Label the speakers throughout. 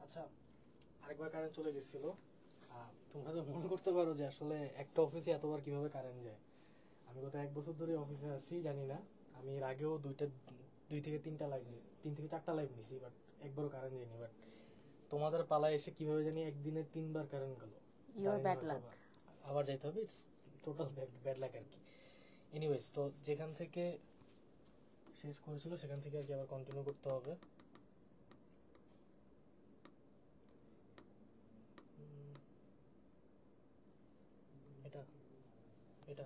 Speaker 1: আচ্ছা, আরেকবার কারেন্ট চলে গেছিল। তোমরা তো মনে করতে পারো যে আসলে একটা অফিসে এতবার কিভাবে কারেন্ট যায়। আমি গত 1 বছর ধরে অফিসে আছি, জানি না। আমি এর আগেও 2 থেকে 3টা লাইভ নিয়েছি, 3 থেকে 4টা লাইভ নিয়েছি, বাট একবারও কারেন্ট যায়নি। বাট তোমাদের পালায় এসে কিভাবে জানি একদিনে 3বার কারেন্ট গেল।
Speaker 2: Your bad luck.
Speaker 1: আবার যাইতে হবে, ইটস টোটাল ব্যাড লাক আর কি। এনিওয়েজ, তো যেখান থেকে শেষ করেছিল সেখান থেকে আর কি আবার কন্টিনিউ করতে হবে। এটা এটা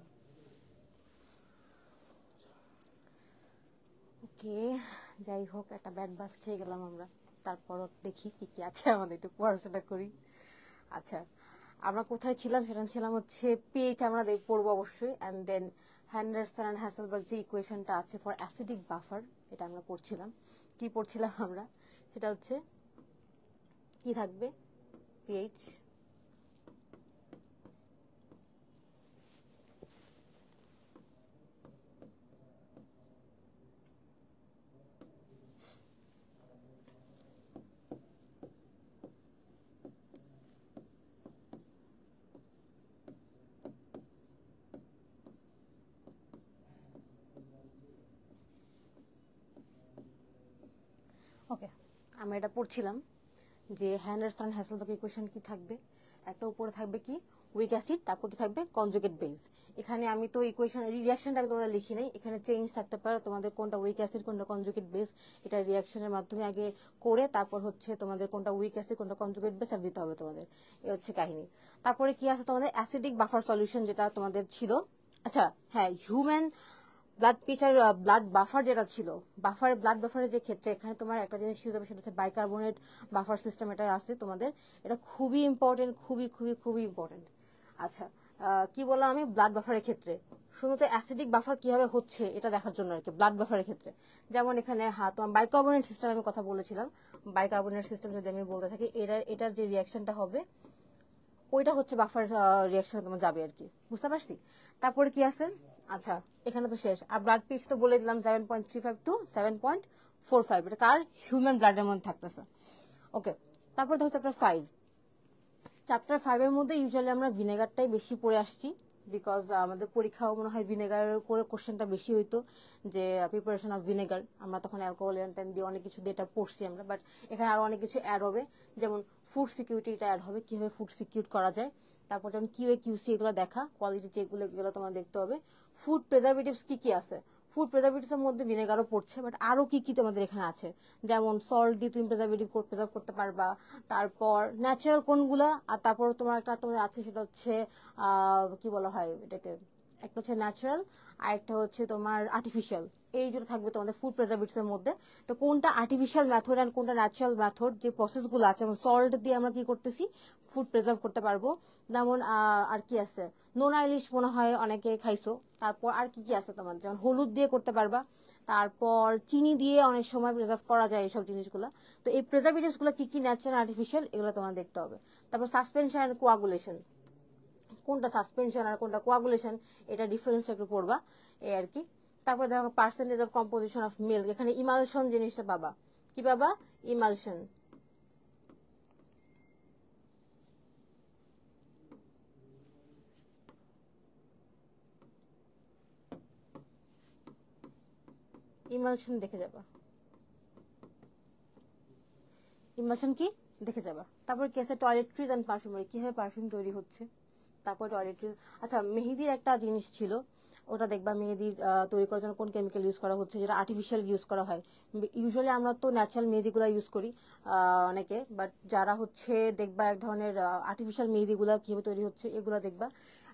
Speaker 2: ওকে, যাই হোক, একটা ব্যাড বাস খেয়ে গেলাম আমরা। তারপরও দেখি কি কি আছে, আমাদের একটু পড়াশোনা করি। আচ্ছা, আমরা কোথায় ছিলাম? সেটা ছিলাম হচ্ছে পিএইচ আমরা পড়বো অবশ্যই, অ্যান্ড দেন হ্যান্ডারসন অ্যান্ড হ্যাসেলবার্গ যে ইকুয়েশনটা আছে ফর অ্যাসিডিক বাফার, এটা আমরা পড়ছিলাম। কি পড়ছিলাম আমরা? সেটা হচ্ছে কি থাকবে, পিএইচ ওকে, আমরা এটা পড়ছিলাম যে হ্যান্ডারসন হ্যাসেলবার্গ ইকুয়েশন কি থাকবে। একটা উপরে থাকবে কি উইক অ্যাসিড, তারপর কি থাকবে কনজুগেট বেস। এখানে আমি তো ইকুয়েশন রিয়াকশনটা আমি তোমাদের লিখি নাই, এখানে চেঞ্জ থাকতে পারে তোমাদের কোনটা উইক অ্যাসিড কোনটা কনজুগেট বেস, এটা রিয়াকশনের মাধ্যমে আগে করে তারপর হচ্ছে তোমাদের কোনটা উইক অ্যাসিড কোনটা কনজুগেট বেস আর দিতে হবে তোমাদের। এই হচ্ছে কাহিনী। তারপরে কি আছে তোমাদের অ্যাসিডিক বাফার সলিউশন যেটা তোমাদের ছিল। আচ্ছা হ্যাঁ, হিউম্যান ব্লাড পিচার ব্লাড বাফার যেটা ছিল, ব্লাড বাফারের যে ক্ষেত্রে এখানে তোমার একটা জিনিস ইউজ হবে, সেটা হচ্ছে বাইকার্বনেট বাফার সিস্টেম। এটা আছে তোমাদের, এটা খুবই ইম্পর্টেন্ট, খুবই খুবই খুবই ইম্পর্টেন্ট। আচ্ছা, কি বললাম আমি ব্লাড বাফারের ক্ষেত্রে? শুধু তো অ্যাসিডিক বাফার কিভাবে হচ্ছে এটা দেখার জন্য আর কি ব্লাড বাফারের ক্ষেত্রে। যেমন এখানে তোমার বাইকার্বনেট সিস্টেম আমি কথা বলেছিলাম। বাইকার্বনেট সিস্টেম যদি আমি বলতে থাকি, এটার যে রিয়াকশনটা হবে ওইটা হচ্ছে বাফার রিয়াকশনে তোমার যাবে আর কি, বুঝতে পারছি? তারপরে কি আছে? আচ্ছা, এখানে তো শেষ। আর ব্লাড পিচ তো বলে দিলাম 7.35 টু 7.45, এটা কার হিউম্যান ব্লাডের মধ্যে থাকতেছে। ওকে, তারপরে দেখো চ্যাপ্টার 5 এর মধ্যে ইউজুয়ালি আমরা ভিনেগারটাই বেশি পড়ে আসছি, বিকজ আমাদের পরীক্ষাও মনে হয় ভিনেগারের উপরে কোশ্চেনটা বেশি হইতো, যে প্রিপারেশন অফ ভিনেগার। আমরা তখন অ্যালকোহল এন্ড দিয়ে অনেক কিছু দিয়ে এটা পড়ছি আমরা, বাট এখানে আরো অনেক কিছু অ্যাড হবে, যেমন ফুড সিকিউরিটিটা অ্যাড হবে, কিভাবে ফুড সিকিউর করা যায়। তারপর যেমন কিউএ কিউসি এগুলো দেখা, কোয়ালিটি চেকগুলো এগুলো তোমার দেখতে হবে। ফুড প্রিজারভেটিভস কি কি আছে, ফুড প্রিজারভেটিভস এর মধ্যে ভিনেগারও পড়ছে, বাট আরো কি কি তোমাদের এখানে আছে, যেমন সল্ট দিয়ে তুমি প্রিজারভেটিভ প্রিজার্ভ করতে পারবা। তারপর ন্যাচারাল কোনগুলা, আর তারপর তোমার একটা তোমাদের আছে সেটা হচ্ছে কি বলা হয় এটাকে, একটা হচ্ছে ন্যাচারাল আর একটা হচ্ছে তোমার আর্টিফিশিয়াল। এই দুটো থাকবে তোমাদের ফুড প্রিজারভেটিভস এর মধ্যে। তো কোনটা আর্টিফিশিয়াল মেথড আর কোনটা ন্যাচারাল মেথড, যে প্রসেস গুলো আছে, যেমন সল্ট দিয়ে আমরা কি করতেছি ফুড প্রিজার্ভ করতে পারবো। যেমন আর কি আছে, নোনা ইলিশ মনে হয় অনেকে খাইছো। তারপর আর কি কি আছে তোমার, যেমন হলুদ দিয়ে করতে পারবা। তারপর চিনি দিয়ে অনেক সময় প্রিজার্ভ করা যায় এইসব জিনিসগুলো। তো এই প্রিজারভেটিভস গুলো কি কি ন্যাচারাল আর্টিফিশিয়াল এগুলো তোমার দেখতে হবে। তারপর সাসপেনশন আর কোয়াগুলেশন, কোনটা সাসপেনশন আর কোনটা কোয়াগুলেশন, এটা ডিফারেন্স একটু পড়বা, এই আর কি। তারপর দেখো percentage of composition of milk, এখানে ইমালশন জিনিসটা পাবা। কি পাবা? ইমালশন। ইমালশন দেখে যাবা, ইমালশন কি দেখে যাবা। তারপর কি আছে টয়লেট্রিজ এন্ড পারফিউমারি, কিভাবে পারফিউম তৈরি হচ্ছে। তারপর টয়লেট্রিজ। আচ্ছা, মেহেদির একটা জিনিস ছিল, ওটা দেখবা মেহেদি তৈরি করার জন্য কোন কেমিক্যাল ইউজ করা হচ্ছে, যেটা আর্টিফিশিয়াল ইউজ করা হয়। ইউজুয়ালি আমরা তো ন্যাচারাল মেহেদিগুলা ইউজ করি অনেকে, বাট যারা হচ্ছে দেখবা এক ধরনের আর্টিফিশিয়াল মেহেদিগুলা কিভাবে তৈরি হচ্ছে এগুলা দেখবা।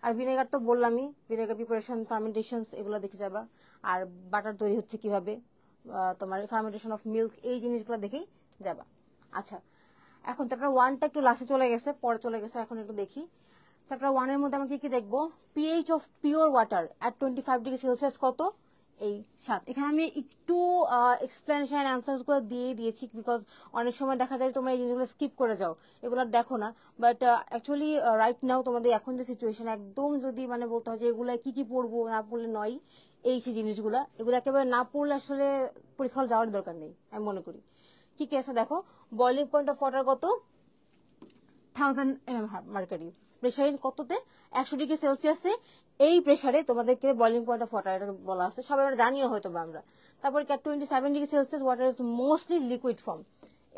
Speaker 2: আর ভিনেগার তো বললামই, ভিনেগার প্রিপারেশন ফার্মেন্টেশন এগুলো দেখে যাবা। আর বাটার তৈরি হচ্ছে কিভাবে, তোমার ফার্মেন্টেশন অফ মিল্ক, এই জিনিসগুলো দেখেই যাবা। আচ্ছা, এখন চ্যাপ্টার 1টা একটু লাস্টে চলে গেছে, পরে চলে গেছে, এখন একটু দেখি। চ্যাপ্টার 1 এর মধ্যে আমরা কি কি দেখবো? PH of pure water at 25°C কত? এই 7। এখানে আমি একটু এক্সপ্লেনেশন অ্যান্সার্স গুলো দিয়ে দিয়েছি, বিকজ অনেক সময় দেখা যায় তোমরা এই জিনিসগুলো স্কিপ করে যাও, এগুলো দেখো না। বাট অ্যাকচুয়ালি রাইট নাও তোমাদের এখন যে সিচুয়েশন, একদম যদি মানে বলতে হয় যে এগুলো কি কি পড়বো, না পড়লে নয়, এই সেই জিনিসগুলা, এগুলো একেবারে না পড়লে আসলে পরীক্ষা হল যাওয়ার দরকার নেই আমি মনে করি। কি কি আছে দেখো, বয়লিং পয়েন্ট অফ ওয়াটার কত 1000 মার্কারি, প্রেশার কততে 100°C, এই প্রেসারে তোমাদেরকে বয়লিং পয়েন্ট অফ ওয়াটার এটা বলা আছে, সবাই আমরা জানিও হয়তো বা আমরা। তারপরে 27°C water is mostly liquid form,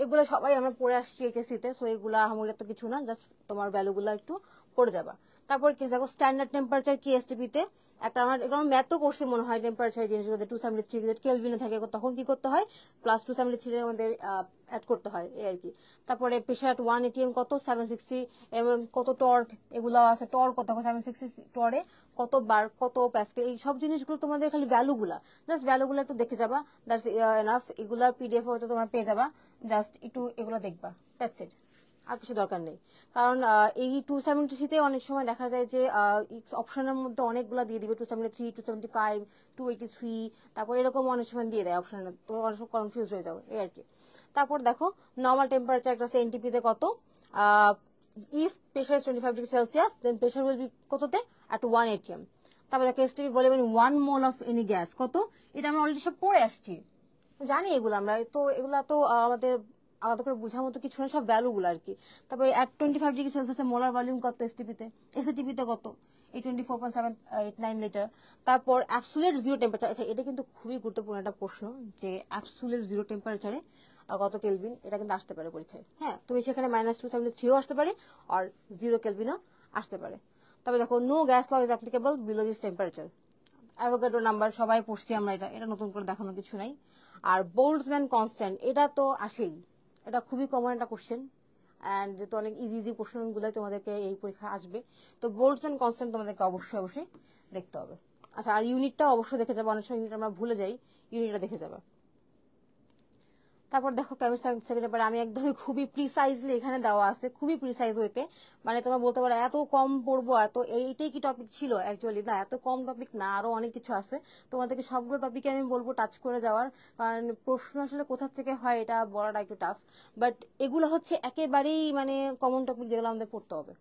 Speaker 2: এগুলো সবাই আমরা পড়ে আসছি এইচএসসি তে, সো এগুলা আমাদের তো কিছু না, জাস্ট তোমার ভ্যালুগুলো একটু পড়ে যাবা। তারপর কি দেখো স্ট্যান্ডার্ড টেম্পারেচার কি এসটিপি তে, একটা আমরা এগুলো ম্যাথও করছি মনে হয়, টেম্পারেচার জিনিসগুলো 273 কেলভিনে থাকে, তখন কি করতে হয় প্লাস 273 আমাদের অ্যাড করতে হয় এই আর কি। তারপরে প্রেশার 1 ATM কত 760 কত টর্ক এগুলো আছে, টর্ক কত 760 টরে কত বার কত প্যাসকেল, এই সব জিনিসগুলো তোমাদের খালি ভ্যালুগুলা, জাস্ট ভ্যালুগুলো একটু দেখে যাবা, দ্যাটস এনাফ। এগুলা পিডিএফ হয়তো তোমার পেয়ে যাবা, জাস্ট একটু এগুলো দেখবা, দ্যাটস ইট, আর কিছু দরকার নেই। কারণ এই 273 অনেক সময় দেখা যায় যে অপশনের মধ্যে অনেকগুলো দিয়ে দিবে, 273, 275, 283, তারপর এরকম অনেক সময় দিয়ে দেয় অপশন, তো অনেক সময় কনফিউজ হয়ে যাবে এই আর কি। তারপর দেখো নর্মাল টেম্পারেচার একটা এনটিপি তে কত, if pressure is 25°C then pressure will be কততে at 1 atm। তারপর দেখো এসটিপি বলে 1 মোল অফ এনি গ্যাস কত, এটা আমরা অলরেডি সব পড়ে আসছি, জানি এগুলো আমরা, তো এগুলা তো আমাদের আলাদা করে বোঝার মতো কিছু না, সব ভ্যালু গুলো আর কি। তারপরে at 25°C মোলার ভলিউম কত এসটিপিতে, এসটিপিতে কত 24.789 লিটার। তারপর অ্যাবসোলিউট জিরো টেম্পারেচার, আচ্ছা এটা কিন্তু খুবই গুরুত্বপূর্ণ একটা প্রশ্ন, যে অ্যাবসোলিউট জিরো টেম্পারেচারে কত কেলভিন, এটা কিন্তু আসতে পারে পরীক্ষায়। হ্যাঁ, তুমি সেখানে -273 আসতে পারে, আর 0 কেলভিনও আসতে পারে। তবে দেখো no gas law is applicable below this temperature, Avogadro number সবাই পড়ছি আমরা, এটা নতুন করে দেখানোর কিছু নাই। আর বোল্টজম্যান কনস্ট্যান্ট এটা তো আসেই, এটা খুবই কমন একটা কোশ্চেন, অ্যান্ড যেহেতু অনেক ইজি ইজি কোশ্চেন গুলো তোমাদেরকে এই পরীক্ষা আসবে, তো বোল্টজম্যান কনস্ট্যান্ট তোমাদেরকে অবশ্যই অবশ্যই দেখতে হবে। আচ্ছা, আর ইউনিটটা অবশ্যই দেখে যাবে, অনেক সময় ইউনিট আমরা ভুলে যাই, ইউনিটটা দেখে যাবে। তারপর দেখো কেমিস্ট্রি সেকেন্ড পেপার আমি একদমই খুবই প্রিসাইজলি এখানে দেওয়া আছে, খুবই প্রিসাইজ হইতে, মানে তোমরা বলতে পারো এত কম পড়বো, এত এইটাই কি টপিক ছিল, অ্যাকচুয়ালি না, এত কম টপিক না, আরো অনেক কিছু আছে। তোমাদেরকে সবগুলো টপিকে আমি বলবো টাচ করে যাওয়ার, কারণ প্রশ্ন আসলে কোথা থেকে হয় এটা বলাটা একটু টাফ, বাট এগুলো হচ্ছে একেবারেই মানে কমন টপিক যেগুলো আমাদের পড়তে হবে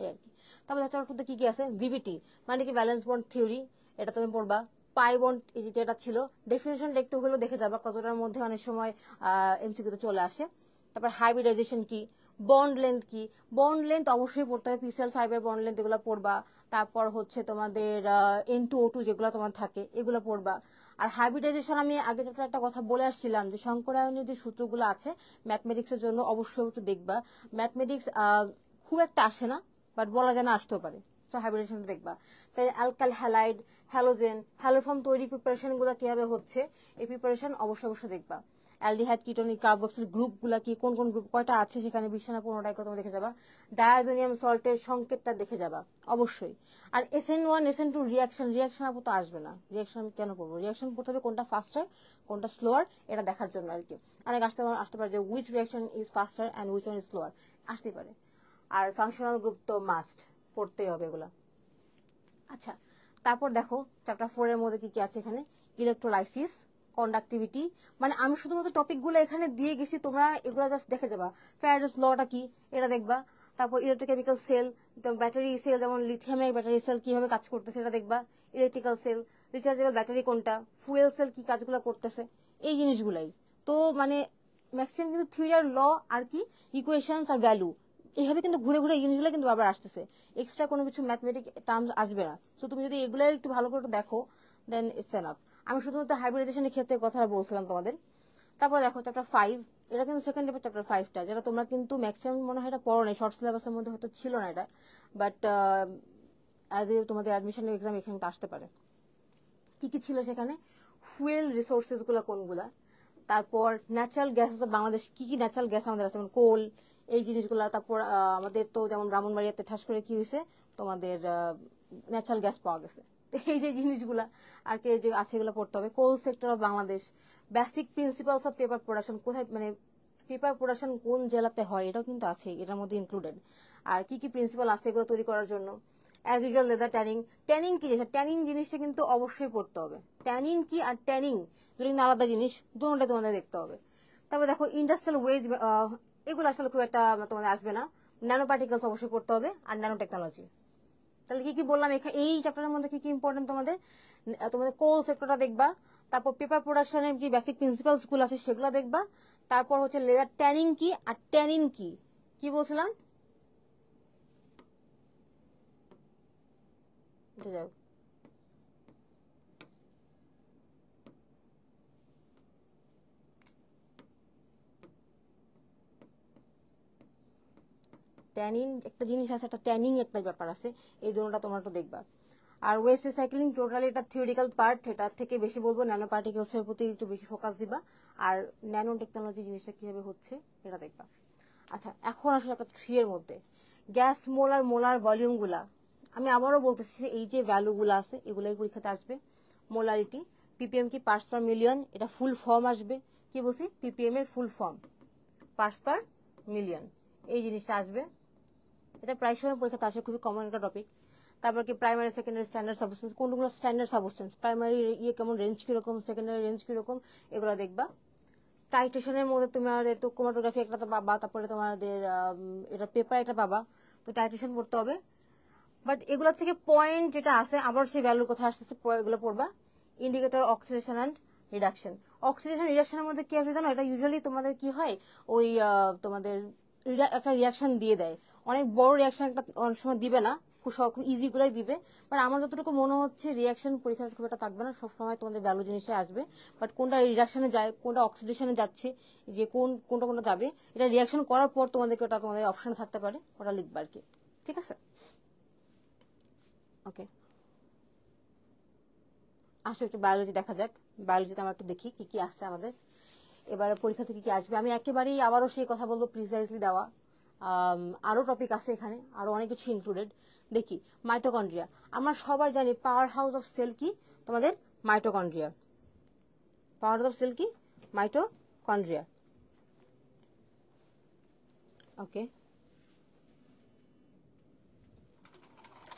Speaker 2: এই আর কি। তারপর দেখো কি কি আছে, ভিভিটি মানে কি ভ্যালেন্স বন্ড থিওরি, এটা তুমি পড়বা। পাই বন্ড যেটা ছিল ডেফিনেশন একটু হলেও দেখে যাবা, কতটার মধ্যে অনেক সময় এমসিকিউতে চলে আসে। তারপর হাইব্রিডাইজেশন কি, বন্ড লেন্থ কি, বন্ড লেন্থ অবশ্যই পড়তে হবে, PCl5 এর বন্ড লেন্থ এগুলো পড়বা। তারপর হচ্ছে তোমাদের N2O2 যেগুলো তোমার থাকে এগুলো পড়বা। আর হাইব্রিডাইজেশন আমি আগে চ্যাপ্টার একটা কথা বলে আসছিলাম, যে সংকরায়নের যে সূত্রগুলো আছে ম্যাথমেটিক্স এর জন্য অবশ্যই একটু দেখবা। ম্যাথমেটিক্স খুব একটা আসে না, বাট বলা যায় না আসতেও পারে, তো হাইব্রিডেশন দেখবা। তাই অ্যালকাল হ্যালাইড, হ্যালোজেন, হ্যালোফর্ম তৈরি প্রিপারেশন গুলো কিভাবে হচ্ছে, এই প্রিপারেশন অবশ্যই অবশ্যই দেখবা। অ্যালডিহাইড, কিটোনিক, কার্বক্সিল গ্রুপ গুলা কি, কোন কোন গ্রুপ কয়টা আছে সেখানে 20 না 15টা তুমি দেখে যাবা। ডায়াজোনিয়াম সল্টের সংকেতটা দেখে যাবা অবশ্যই। আর SN1 SN2 রিয়াকশন আপু তো আসবে না, রিয়াকশন কেন করবো, রিয়াকশন পড়তে হবে কোনটা ফাস্টার কোনটা স্লোয়ার এটা দেখার জন্য আর কি। অনেক আসতে পারে যে which reaction is ফাস্টার and which one is slower, আসতে পারে। আর ফাংশনাল গ্রুপ তো মাস্ট পড়তেই হবে এগুলা। আচ্ছা, তারপর দেখো চ্যাপ্টার 4 এর মধ্যে কি কি আছে এখানে, ইলেকট্রোলাইসিস, কন্ডাক্টিভিটি, মানে আমি শুধুমাত্র টপিক গুলো এখানে দিয়ে গেছি, তোমরা এগুলো জাস্ট দেখে যাবা। ফ্যারাডেস লটা কি এটা দেখবা। তারপর ইলেকট্রোকেমিক্যাল সেল, ব্যাটারি সেল, যেমন লিথিয়ামের ব্যাটারি সেল কিভাবে কাজ করতেছে এটা দেখবা। ইলেকট্রিক্যাল সেল, রিচার্জেবল ব্যাটারি কোনটা, ফুয়েল সেল কি কাজগুলো করতেছে, এই জিনিসগুলাই তো মানে ম্যাক্সিমাম কিন্তু থিওরি আর ল আর কি ইকুয়েশনস আর ভ্যালু, এইভাবে কিন্তু ঘুরে ঘুরে এই জিনিসগুলো কিন্তু বারবার আসতেছে, এক্সট্রা কোনো কিছু ম্যাথমেটিক টার্মস আসবে না। তো তুমি যদি এগুলো একটু ভালো করে দেখো দেন ইটস এনাফ। আমি শুধুমাত্র হাইব্রিডাইজেশনের ক্ষেত্রে কথাটা বলছিলাম তোমাদের। তারপর দেখো চ্যাপ্টার 5, এটা কিন্তু সেকেন্ড পেপার চ্যাপ্টার 5টা, যেটা তোমরা কিন্তু ম্যাক্সিমাম মনে হয় এটা পড়ো নাই, শর্ট সিলেবাসের মধ্যে হয়তো ছিল না এটা, বাট অ্যাজ এ তোমাদের অ্যাডমিশন এক্সাম এখানে আসতে পারে। কি কি ছিল সেখানে, ফুয়েল রিসোর্সেস গুলো কোনগুলা, তারপর ন্যাচারাল গ্যাস, বাংলাদেশ কি কি ন্যাচারাল গ্যাস আমাদের আছে, যেমন কোল, এই জিনিসগুলা। তারপর আমাদের তো যেমন ব্রাহ্মণবাড়িয়াতে ঠাস করে কি হয়েছে তোমাদের ন্যাচারাল গ্যাস পাওয়া গেছে, এই যে জিনিসগুলা আর কি যে আছে এগুলো পড়তে হবে। Coal sector of Bangladesh, basic principles of paper production, কোথায় মানে পেপার প্রোডাকশন কোন জেলাতে হয় এটাও কিন্তু আছে এটার মধ্যে ইনক্লুডেড। আর কি কি প্রিন্সিপাল আছে এগুলো তৈরি করার জন্য। As usual leather tanning, tanning কি জিনিস, ট্যানিং জিনিসটা কিন্তু অবশ্যই পড়তে হবে। ট্যানিং কি আর ট্যানিং দুটো কিন্তু আলাদা জিনিস, দুটোটাই তোমাদের দেখতে হবে। তারপর দেখো ইন্ডাস্ট্রিয়াল ওয়েজ, এগুলো আসলে খুব একটা তোমাদের আসবে না। ন্যানো পার্টিকেলস অবশ্যই পড়তে হবে, আর ন্যানো টেকনোলজি। তাহলে কি কি বললাম এখানে এই চ্যাপ্টারের মধ্যে কি কি ইম্পর্টেন্ট তোমাদের, তোমাদের কোল সেক্টরটা দেখবা, তারপর পেপার প্রোডাকশনের কি বেসিক প্রিন্সিপালস গুলো আছে সেগুলো দেখবা। তারপর হচ্ছে লেজার ট্যানিং কি আর ট্যানিন কি, কি বলছিলাম যাও ট্যানিন একটা জিনিস আছে, একটা ট্যানিং একটা ব্যাপার আছে, এই দুটোটা তোমরা একটু দেখবা। আর ওয়েস্ট রিসাইক্লিং টোটালি এটা থিওরিক্যাল পার্ট, এটার থেকে বেশি বলবো ন্যানো পার্টিকেলস এর প্রতি একটু বেশি ফোকাস দিবা, আর ন্যানো টেকনোলজি জিনিসটা কিভাবে হচ্ছে এটা দেখবা। আচ্ছা এখন আসলে একটা 3 এর মধ্যে গ্যাস মোলার মোলার ভলিউম গুলা, আমি আবারও বলতেছি এই যে ভ্যালু গুলো আছে এগুলাই পরীক্ষাতে আসবে। মোলারিটি, পিপিএম কি পার্টস পার মিলিয়ন, এটা ফুল ফর্ম আসবে, কি বলছি পিপিএম এর full form parts per million, এই জিনিসটা আসবে। এটা প্রায় সময় পরীক্ষাতে আসে, খুবই কমন একটা টপিক। তারপর কি প্রাইমারি সেকেন্ডারি স্ট্যান্ডার্ড সাবস্টেন্স, কোনগুলো স্ট্যান্ডার্ড সাবস্টেন্স, প্রাইমারি ইয়ে কেমন রেঞ্জ কিরকম, সেকেন্ডারি রেঞ্জ কিরকম, এগুলো দেখবা। টাইট্রেশনের মধ্যে তোমাদের তো ক্রোমাটোগ্রাফি একটা তো পাবা, তারপরে তোমাদের এটা পেপার একটা পাবা, তো টাইট্রেশন পড়তে হবে। বাট এগুলোর থেকে পয়েন্ট যেটা আছে আবার সেই ভ্যালুর কথা আসতেছে, এগুলো পড়বা। Indicator oxidation and reduction, oxidation রিডাকশনের মধ্যে কি আসবে জানো, এটা ইউজুয়ালি তোমাদের কি হয় ওই তোমাদের একটা রিয়াকশন দিয়ে দেয়, অনেক বড় রিয়াকশন একটা অনেক সময় দিবে না, খুব ইজি করে দিবে। বাট আমার যতটুকু মনে হচ্ছে রিয়াকশন পরীক্ষা খুব একটা থাকবে না, সবসময় তোমাদের ভ্যালু জিনিসে আসবে। বাট কোনটা রিডাকশনে যায় কোনটা অক্সিডেশনে যাচ্ছে, যে কোনটা যাবে, এটা রিয়াকশন করার পর তোমাদেরকে ওটা তোমাদের অপশন থাকতে পারে, ওটা লিখবা আর কি, ঠিক আছে। ওকে আসো একটু বায়োলজি দেখা যাক, বায়োলজিতে আমরা একটু দেখি কি কি আসছে আমাদের এবারে পরীক্ষা থেকে কি আসবে। আমি একেবারেই আবারও সেই কথা বলবো প্রিসাইজলি দেওয়া, আরো টপিক আছে এখানে, আরো অনেক কিছু ইনক্লুডেড। দেখি মাইটোকন্ড্রিয়া, আমরা সবাই জানি পাওয়ার হাউস অফ সেল কি তোমাদের mitochondria, power house of cell কি মাইটোকন্ড্রিয়া। ওকে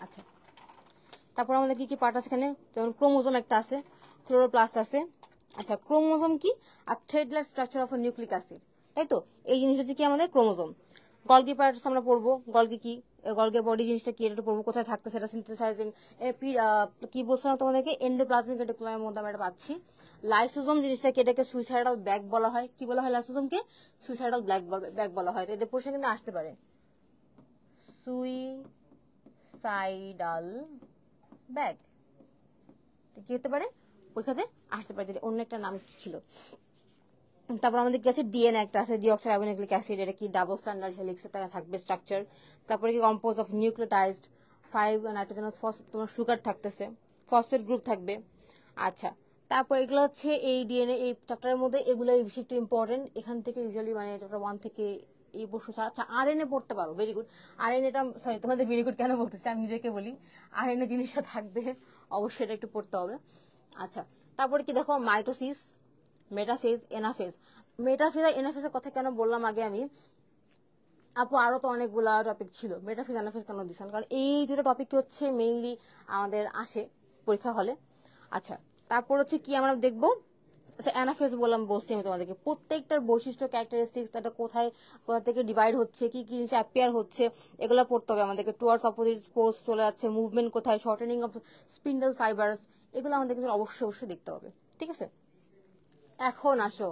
Speaker 2: আচ্ছা তারপর আমাদের কি কি পার্ট আছে এখানে, যেমন ক্রোমোজোম একটা আছে, ক্লোরোপ্লাস্ট আছে। আচ্ছা ক্রোমোজোম কি, আর থ্রেডলেস স্ট্রাকচার অফ নিউক্লিক অ্যাসিড, তাই তো এই জিনিস হচ্ছে কি আমাদের ক্রোমোজোম। গলগি পার্টস আমরা পড়বো, গলগি কি, গলগি বডি জিনিসটা কি এটা পড়বো, কোথায় থাকতেছে এটা সিনথেসাইজিং, কি বলছিলাম তোমাদেরকে এন্ডোপ্লাজমিক রেটিকুলামের মধ্যে আমরা এটা পাচ্ছি। লাইসোজোম জিনিসটা কি, এটাকে সুইসাইডাল ব্যাগ বলা হয়, কি বলা হয় লাইসোজোমকে, সুইসাইডাল ব্যাগ বলা হয়, তো এদের প্রশ্ন কিন্তু আসতে পারে, সুইসাইডাল ব্যাগ কি হতে পারে পরীক্ষাতে আসতে পারে, যেটা অন্য একটা নাম কি ছিল। তারপর আমাদের কি আছে ডিএনএ একটা আছে, ডিঅক্সারাইবোনিউক্লিক অ্যাসিড, এটা কি ডাবল স্ট্যান্ডার্ড হেলিক্স থাকবে স্ট্রাকচার। তারপরে কি কম্পোজ অফ নিউক্লিওটাইজড 5 নাইট্রোজেনাস তোমার সুগার থাকতেছে, ফসফেট গ্রুপ থাকবে। আচ্ছা তারপর এগুলো হচ্ছে এই ডিএনএ এই চ্যাপ্টারের মধ্যে এগুলো বেশি একটু ইম্পর্টেন্ট, এখান থেকে ইউজুয়ালি মানে চ্যাপ্টার 1 থেকে এই বছর। আচ্ছা আরএনএ পড়তে পারো, ভেরি গুড। আরএনএটা সরি তোমাদের ভেরি গুড কেন বলতেছি, আমি নিজেকে বলি, আরএনএ জিনিসটা থাকবে অবশ্যই, এটা একটু পড়তে হবে। আচ্ছা তারপরে কি দেখো মাইটোসিস, মেটাফেজ, এনাফেজ। মেটাফেজ আর এনাফেজের কথা কেন বললাম আগে আমি, আপু আরো তো অনেকগুলা টপিক ছিল, মেটাফেজ এনাফেজ কেন দিচ্ছেন, কারণ এই দুটো টপিক হচ্ছে মেইনলি আমাদের আসে পরীক্ষা হলে। আচ্ছা তারপর হচ্ছে কি আমরা দেখবো, আচ্ছা অ্যানাফেজ বলছি আমি তোমাদেরকে, প্রত্যেকটার বৈশিষ্ট্য ক্যারেক্টারিস্টিক্স, এটা কোথা থেকে ডিভাইড হচ্ছে, কি কি জিনিস অ্যাপিয়ার হচ্ছে, এগুলো পড়তে হবে আমাদেরকে। টুয়ার্ডস অপোজিট পোজ চলে যাচ্ছে, মুভমেন্ট কোথায়, শর্টেনিং অফ স্পিন্ডল ফাইবারস, এগুলো আমাদের কিন্তু অবশ্যই দেখতে হবে, ঠিক আছে। এখন আসো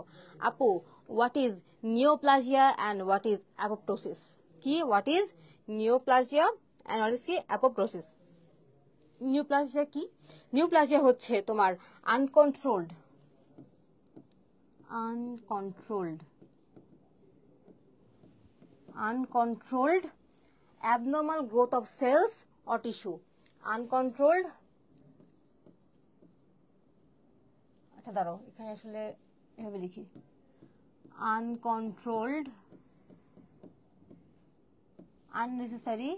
Speaker 2: আপু, what is neoplasia and what is apoptosis, কি what is neoplasia and what is কি অ্যাপোপ্টোসিস। নিওপ্লাজিয়া কি, নিওপ্লাজিয়া হচ্ছে তোমার uncontrolled abnormal growth of cells or tissue, uncontrolled, আচ্ছা দাঁড়াও এখানে আসলে এভাবে লিখি, uncontrolled unnecessary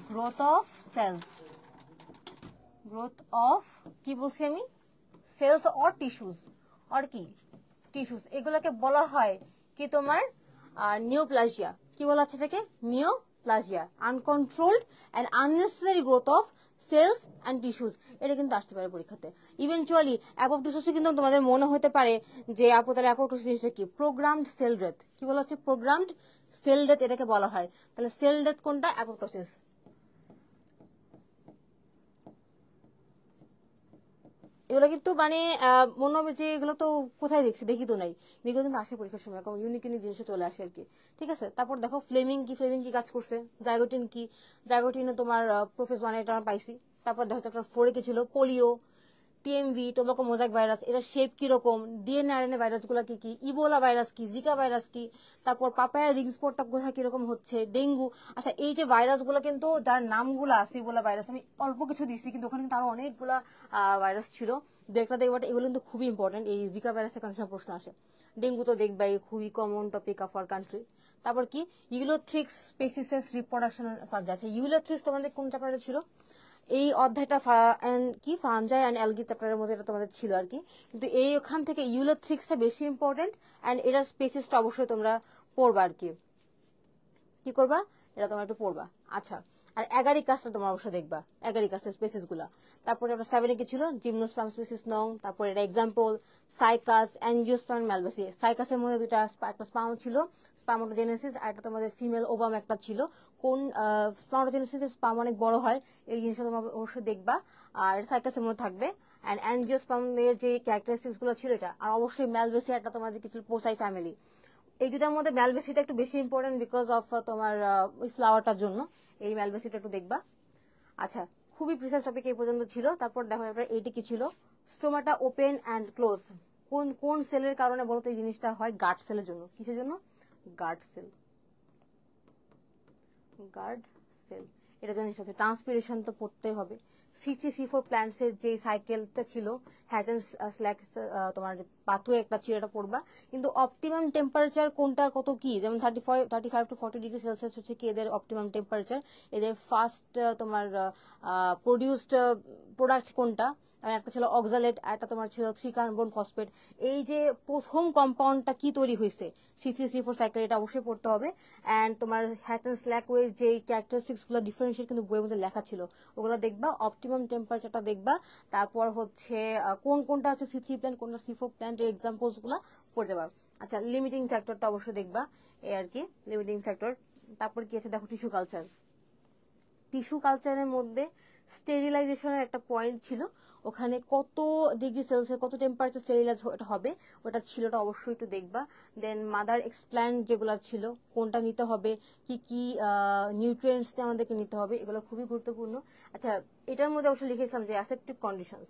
Speaker 2: growth of cells, কি বলছি আমি, সেলস অর টিস্যুস, আর কি টিস্যুস, এগুলোকে বলা হয় কি তোমার নিওপ্লাজিয়া, কি বলা হচ্ছে এটাকে neoplasia, uncontrolled and unnecessary growth of cells and tissues, এটা কিন্তু আসতে পারে পরীক্ষাতে। ইভেনচুয়ালি অ্যাপোপ্টোসিস কিন্তু তোমাদের মনে হতে পারে যে আপু তাহলে অ্যাপোপ্টোসিস কি, প্রোগ্রামড সেল ডেথ, কি বলা হচ্ছে প্রোগ্রামড সেল ডেথ এটাকে বলা হয়, তাহলে সেল ডেথ কোনটা, অ্যাপোপ্টোসিস। এগুলো কিন্তু মানে মনে হবে যে এগুলো তো কোথায় দেখছি, দেখি তো নাই, এগুলো কিন্তু আসে পরীক্ষার সময়, এরকম ইউনিক ইউনিক জিনিস চলে আসে আর কি। ঠিক আছে, তারপর দেখো ফ্লেমিং কি কাজ করছে, জাইগোটিন কি, জাইগোটিনে তোমার প্রোফেস 1 এটা আমরা পাইছি। তারপর দেখো চ্যাপ্টার 4 কি ছিল, polio, TMV, tobacco mosaic virus, এটা শেপ কিরকম, ডিএনএ আরএনএ ভাইরাস গুলা কি কি, ইবোলা ভাইরাস কি, জিকা ভাইরাস কি, তারপর পাপায়া রিং স্পটটা কোথায় কিরকম হচ্ছে, ডেঙ্গু। আচ্ছা এই যে ভাইরাস গুলো কিন্তু যার নামগুলো আছে, ইবোলা ভাইরাস আমি অল্প কিছু দিচ্ছি, কিন্তু ওখানে কিন্তু আরো অনেকগুলা ভাইরাস ছিল, দেখটা দেখবা, এগুলো কিন্তু খুবই ইম্পর্টেন্ট। এই জিকা ভাইরাসের কনসার্ন প্রশ্ন আসে, ডেঙ্গু তো দেখবাই, খুবই common topic of our country. তারপর কি ইউলোথ্রিক্স স্পেসিসেস রিপ্রোডাকশন আছে। ইউলোথ্রিক্স তোমাদের কোন চ্যাপ্টারে ছিল? এই অধ্যায়টা কি ফানজাই অ্যান্ড অ্যালগি চ্যাপ্টারের মধ্যে এটা তোমাদের ছিল আর কি, কিন্তু এই ওখান থেকে ইউলোথ্রিক্সটা বেশি ইম্পর্টেন্ট, অ্যান্ড এটার স্পেসিসটা অবশ্যই তোমরা পড়বা আর কি। কি করবা, এটা তোমরা একটু পড়বা। আচ্ছা, আর অ্যাগারিকাসটা তোমরা অবশ্যই দেখবা, অ্যাগারিকাসের স্পেসিস গুলা। তারপরে একটা 7 কি ছিল, জিমনোস্পার্ম স্পেসিস নং, তারপরে এটা এক্সাম্পল সাইকাস, অ্যাঞ্জিওস্পার্ম ম্যালভেসি। সাইকাসের মধ্যে দুইটা একটা স্পার্ম ছিল, স্পার্মোটোজেনেসিস, আর একটা তোমাদের ফিমেল ওভাম একটা ছিল। কোন স্পার্মোটোজেনেসিস স্পার্ম অনেক বড় হয়, এই জিনিসটা তোমরা অবশ্যই দেখবা, আর সাইকাসের মধ্যে থাকবে। অ্যান্ড অ্যাঞ্জিওস্পার্মের যে ক্যারেক্টারিস্টিক্স গুলো ছিল এটা, আর অবশ্যই ম্যালভেসি একটা তোমাদের কিছু পোসাই ফ্যামিলি। এই দুটার মধ্যে ম্যালভেসিটা একটু বেশি ইম্পর্টেন্ট বিকজ অফ তোমার ওই ফ্লাওয়ারটার জন্য, এই ম্যালভেসিটা একটু দেখবা। আচ্ছা, খুবই প্রিসাইজ টপিক এই পর্যন্ত ছিল। তারপর দেখো এবার এইটি কি ছিল, স্টোমাটা ওপেন অ্যান্ড ক্লোজ, কোন কোন সেলের কারণে বলতো এই জিনিসটা হয়, গার্ড সেলের জন্য। কিসের জন্য? গার্ড সেল, গার্ড সেল, এটা জিনিস হচ্ছে। ট্রান্সপিরেশন তো পড়তে হবে। C3C4 প্ল্যান্টস এর যে সাইকেলটা ছিল, হ্যাজেন স্ল্যাক তোমার যে পাথওয়ে একটা ছিল, এটা পড়বা। কিন্তু অপটিমাম টেম্পারেচার কোনটার কত কি, যেমন 35 to 40 ডিগ্রি সেলসিয়াস হচ্ছে কি এদের অপটিমাম টেম্পারেচার, এদের ফার্স্ট তোমার প্রডিউসড প্রোডাক্ট কোনটা, আর একটা ছিল অক্সালেট, আর একটা তোমার ছিল 3 কার্বন ফসফেট। এই যে প্রথম কম্পাউন্ডটা কি তৈরি হয়েছে C3C4 সাইকেল, এটা অবশ্যই পড়তে হবে। অ্যান্ড তোমার হ্যাটেন স্ল্যাকওয়ের যে ক্যারেক্টারিস্টিক্স গুলো ডিফারেন্সিয়েট কিন্তু বইয়ের মধ্যে লেখা ছিল, ওগুলো দেখবা। অপটিমাম টেম্পারেচারটা দেখবা। তারপর হচ্ছে কোন কোনটা হচ্ছে C3 প্ল্যান্ট, কোনটা C4 প্ল্যান্ট, এর এক্সাম্পলস গুলা পড়ে যাবা। আচ্ছা, লিমিটিং ফ্যাক্টরটা অবশ্যই দেখবা, এই আর কি লিমিটিং ফ্যাক্টর। তারপর কি আছে দেখো, টিস্যু কালচার। টিস্যু কালচারের মধ্যে স্টেরিলাইজেশনের একটা পয়েন্ট ছিল, ওখানে কত ডিগ্রি সেলসিয়াস, কত টেম্পারেচার স্টেরিলাইজ হবে, ওটা ছিল, ওটা অবশ্যই একটু দেখবা। দেন মাদার এক্সপ্ল্যান্ট যেগুলো ছিল, কোনটা নিতে হবে, কি কি নিউট্রিয়েন্টস আমাদেরকে নিতে হবে, এগুলো খুবই গুরুত্বপূর্ণ। আচ্ছা, এটার মধ্যে অবশ্যই লিখেছিলাম যে অ্যাসেপ্টিক কন্ডিশনস,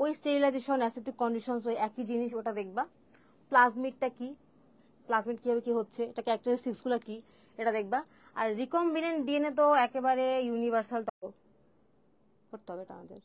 Speaker 2: ওই স্টেরিলাইজেশন অ্যাসেপ্টিক কন্ডিশনস ওই একই জিনিস, ওটা দেখবা। প্লাজমিডটা কি, প্লাজমিড কিভাবে কি হচ্ছে, এটা ক্যারেক্টারিস্টিক্স গুলো কি, এটা দেখবা। আর রিকম্বিনেন্ট ডিএনএ তো একেবারে ইউনিভার্সাল, করতে হবে এটা আমাদের।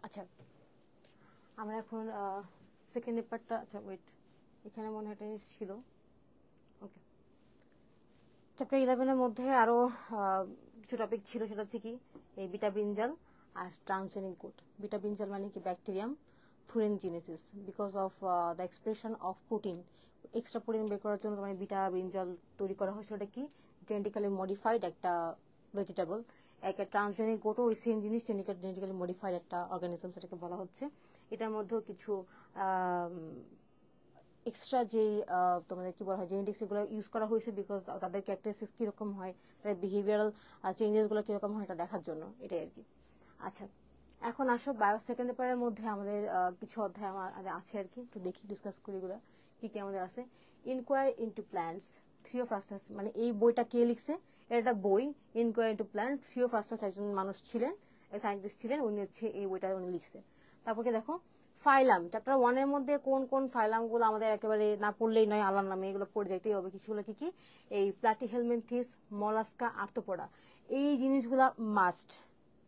Speaker 2: আচ্ছা, আমরা এখন সেকেন্ড পেপারটা, আচ্ছা ওয়েট, এখানে মনে হয় একটা জিনিস ছিল। ওকে, চ্যাপ্টার 11-এর মধ্যে আরো কিছু টপিক ছিল, সেটা হচ্ছে কি এই বিটা ব্রিনজাল আর ট্রান্সজেনিক কোড। বিটা ব্রিনজাল মানে কি bacterium thuringiensis, because of the expression of protein, extra protein বের করার জন্য মানে বিটা ব্রিনজাল তৈরি করা হয়েছে। ওটা কি জেনেটিক্যালি মডিফাইড একটা ভেজিটেবল। একটা ট্রান্সজেনিক কোডও ওই সেম জিনিস, জেনেটিক্যালি মডিফাইড একটা অর্গানিজম, সেটাকে বলা হচ্ছে। এটার মধ্যেও কিছু এক্সট্রা যে তোমাদের কি বলা হয় জেনেটিক্স, এগুলো ইউজ করা হয়েছে বিকজ তাদের ক্যারেক্টারিস্টিক্স কিরকম হয়, তাদের বিহেভিয়ারাল চেঞ্জেস গুলো কিরকম হয়, এটা দেখার জন্য, এটাই আর কি। আচ্ছা, এখন আসো বায়ো সেকেন্ড পেপারের মধ্যে আমাদের কিছু অধ্যায় আমাদের আছে আর কি, একটু দেখি ডিসকাস করি এগুলো কি কি আমাদের আছে। Inquiry into plants Theophrastus, মানে এই বইটা কে লিখছে, এটা একটা বই, inquiry into plants Theophrastus একজন মানুষ ছিলেন, সায়েন্টিস্ট ছিলেন, উনি হচ্ছে এই বইটা উনি লিখছে। তারপরে দেখো ফাইলাম, চ্যাপ্টার 1 এর মধ্যে কোন কোন ফাইলাম গুলো আমাদের একেবারে না পড়লেই নয়, আল্লাহর নামে এগুলো পড়ে যাইতেই হবে। কিছুগুলো কি কি, এই প্লাটিহেলমিনথিস, মলাস্কা, আর্থ্রোপোডা, এই জিনিসগুলা মাস্ট,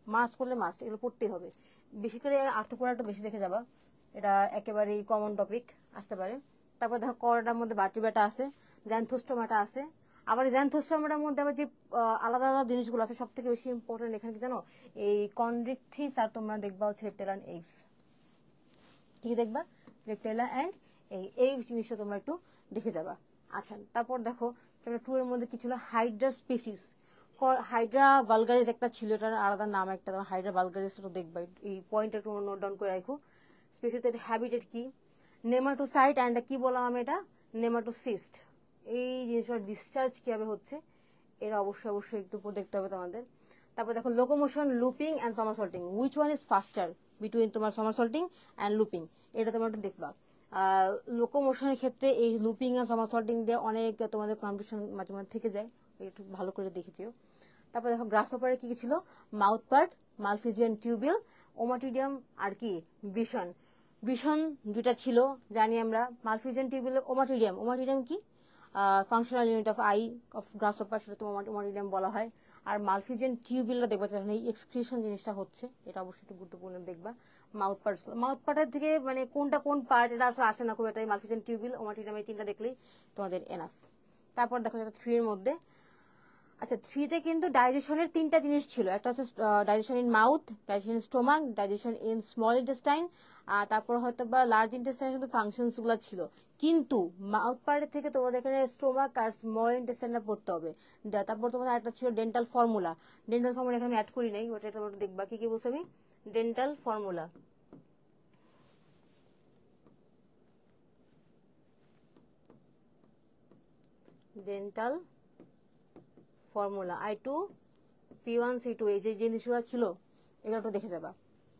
Speaker 2: মাস্ট করলে মাস্ট, এগুলো পড়তেই হবে। বেশি করে আর্থ্রোপোডাটা বেশি দেখে যাবা, এটা একেবারেই কমন টপিক আসতে পারে। তারপর দেখো করডার মধ্যে ভার্টিব্রাটা আছে, জ্যানথোস্টোমাটা আছে। আবার জ্যানথোস্টোমাটার মধ্যে আবার যে আলাদা আলাদা জিনিসগুলো আছে, সব থেকে বেশি ইম্পর্টেন্ট এখানে কি জানো, এই কন্ড্রিকথিস, আর তোমরা দেখবা হচ্ছে রেপ্টাইল অ্যান্ড এভস। কি দেখবা, রেপ্টাইলা অ্যান্ড এই জিনিসটা তোমরা একটু দেখে যাবা। আচ্ছা, তারপর দেখো চ্যাপ্টার 2 এর মধ্যে কি ছিল, হাইড্রা স্পিসিস, হাইড্রা ভালগারিস একটা ছিল, এটার আলাদা নাম একটা, হাইড্রা ভালগারিস দেখবা, এই পয়েন্ট একটু নোট ডাউন করে রাখো। স্পিসিস এর হ্যাবিটেট কি, নেমাটোসাইট অ্যান্ড কি বললাম আমি এটা, নেমাটোসিস্ট, এই জিনিসটা ডিসচার্জ কিভাবে হচ্ছে, এরা অবশ্যই অবশ্যই একটু দেখতে হবে তোমাদের। তারপর দেখো locomotion, looping and somersaulting, which one is faster between তোমার সামারসল্টিং অ্যান্ড লুপিং, এটা তোমরা একটু দেখবা। লোকোমোশনের ক্ষেত্রে এই লুপিং অ্যান্ড সামারসল্টিং দিয়ে অনেক তোমাদের কম্পিটিশন মাঝে মাঝে থেকে যায়, একটু ভালো করে দেখেছিও। তারপর দেখো গ্রাসহপারে কি কি ছিল, মাউথ পার্ট, মালফিজিয়ান টিউবিল, ওমাটিডিয়াম, আর কি ভিশন, ভিশন দুইটা ছিল জানি আমরা, মালফিজিয়ান টিউবিল, ওমাটিডিয়াম, ওমাটিডিয়াম কি functional unit of I of গ্রাসহপার, সেটা তোমার ওমাটিডিয়াম বলা হয়। আর মালফিজিয়ান টিউবিলটা দেখবা যখন এই এক্সক্রিশন জিনিসটা হচ্ছে, এটা অবশ্যই একটু গুরুত্বপূর্ণ দেখবা। মাউথ পার্টস, মাউথ পার্টের থেকে মানে কোনটা কোন পার্ট এটা আসলে আসে না খুব একটা, মালফিজিয়ান টিউবিল, ওমাটিডিয়াম, এই তিনটা দেখলেই তোমাদের এনাফ। তারপর দেখো 3 এর মধ্যে, আচ্ছা 3তে কিন্তু ডাইজেশনের 3টা জিনিস ছিল, একটা হচ্ছে digestion in mouth, digestion in stomach, digestion in small intestine, আর তারপর হয়তো বা লার্জ ইন্টেস্টাইন কিন্তু ফাংশনস গুলো ছিল। কিন্তু মাউথ পার্টের থেকে তোমাদের এখানে স্টোমাক আর স্মল ইন্টেস্টাইনটা পড়তে হবে। তারপর তোমাদের একটা ছিল ডেন্টাল ফর্মুলা, ডেন্টাল ফর্মুলা এখানে অ্যাড করি নাই, ওটা তোমরা দেখবা কি কি বলছি আমি, dental formula, dental formula I2 P1 C2, এই যে জিনিসগুলো ছিল এগুলো একটু দেখে যাবা,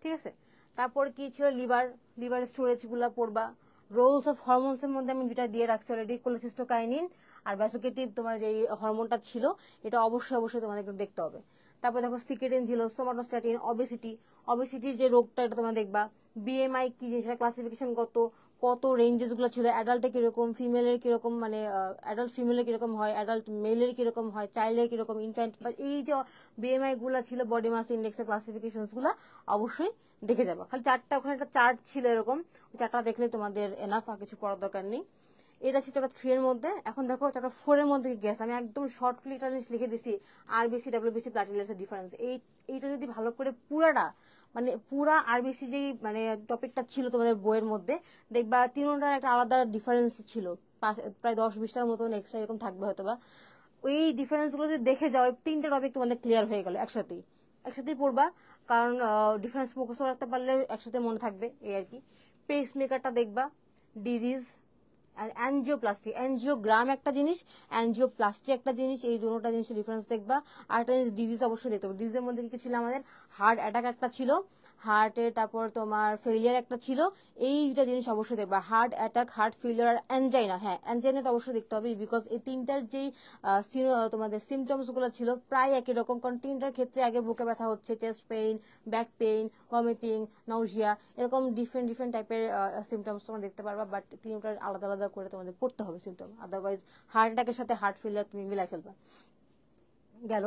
Speaker 2: ঠিক আছে। তারপর কি ছিল, লিভার, লিভার স্টোরেজ গুলা পড়বা। রোলস অফ হরমোনস এর মধ্যে আমি দুটা দিয়ে রাখছি অলরেডি, কোলেসিস্টোকাইনিন আর ভ্যাসোকেটিভ তোমার যে হরমোনটা ছিল, এটা অবশ্যই অবশ্যই তোমাদের দেখতে হবে। তারপর দেখো সিকেটিন ছিল, সোমাটোস্ট্যাটিন, অবেসিটি, অবেসিটির যে রোগটা এটা তোমরা দেখবা। বিএমআই কি জিনিস, ক্লাসিফিকেশন কত, কত রেঞ্জেস গুলো ছিল, অ্যাডাল্টে কিরকম, ফিমেলের কিরকম, মানে অ্যাডাল্ট ফিমেলের কিরকম হয়, অ্যাডাল্ট মেলের কিরকম হয়, চাইল্ডের কিরকম, ইনফ্যান্ট, এই যে বিএমআই গুলা ছিল, বডি মাস ইন্ডেক্সের ক্লাসিফিকেশন গুলা অবশ্যই দেখে যাবা। খালি চারটা ওখানে একটা চার্ট ছিল এরকম, চারটা দেখলে তোমাদের এনাফ, আর কিছু করার দরকার নেই। এটা ছিল চ্যাপ্টার 3 এর মধ্যে। এখন দেখো চ্যাপ্টার 4 এর মধ্যে গেছে, আমি একদম শর্ট ক্লিক জিনিস লিখে দিছি, আরবিসি ডাব্লিউবিসি প্লাটিলেটসের ডিফারেন্স, এইটা যদি ভালো করে পুরাটা মানে পুরা আরবিসি যেই মানে টপিকটা ছিল তোমাদের বইয়ের মধ্যে, দেখবা তিনটার একটা আলাদা ডিফারেন্স ছিল, প্রায় 10-20টার মতন এক্সট্রা এরকম থাকবে হয়তো বা। ওই ডিফারেন্স গুলো যদি দেখে যাও, 3টা টপিক তোমাদের ক্লিয়ার হয়ে গেল একসাথেই, একসাথেই পড়বা, কারণ ডিফারেন্স মুখস্থ রাখতে পারলে একসাথে মনে থাকবে, এই আর কি। পেস মেকারটা দেখবা, ডিজিজ আর অ্যানজিওপ্লাস্টি, অ্যানজিওগ্রাম একটা জিনিস, অ্যানজিওপ্লাস্টি একটা জিনিস, এই দুটোটা জিনিসের ডিফারেন্স দেখবা। আর একটা জিনিস ডিজিজ অবশ্যই দেখতে হবে, ডিজিজের মধ্যে কি ছিল আমাদের, হার্ট অ্যাটাক একটা ছিল, হার্টের, তারপর তোমার ফেলিয়ার একটা ছিল, এইটা জিনিস অবশ্যই দেখবা, হার্ট অ্যাটাক, হার্ট ফেলিয়ার আর অ্যানজাইনা, হ্যাঁ অ্যানজাইনাটা অবশ্যই দেখতে হবে, বিকজ এই তিনটার যেই তোমাদের সিমটমস গুলো ছিল প্রায় একই রকম, কারণ তিনটার ক্ষেত্রে আগে বুকে ব্যথা হচ্ছে, chest pain, back pain, vomiting, nausea, এরকম ডিফারেন্ট ডিফারেন্ট টাইপের সিমটমস তোমরা দেখতে পারবা, বাট তিনটার আলাদা আলাদা করে তোমাদের পড়তে হবে সিমটম, আদারওয়াইজ হার্ট অ্যাটাকের সাথে হার্ট ফেলিয়ার তুমি মিলাই ফেলবা। গেল।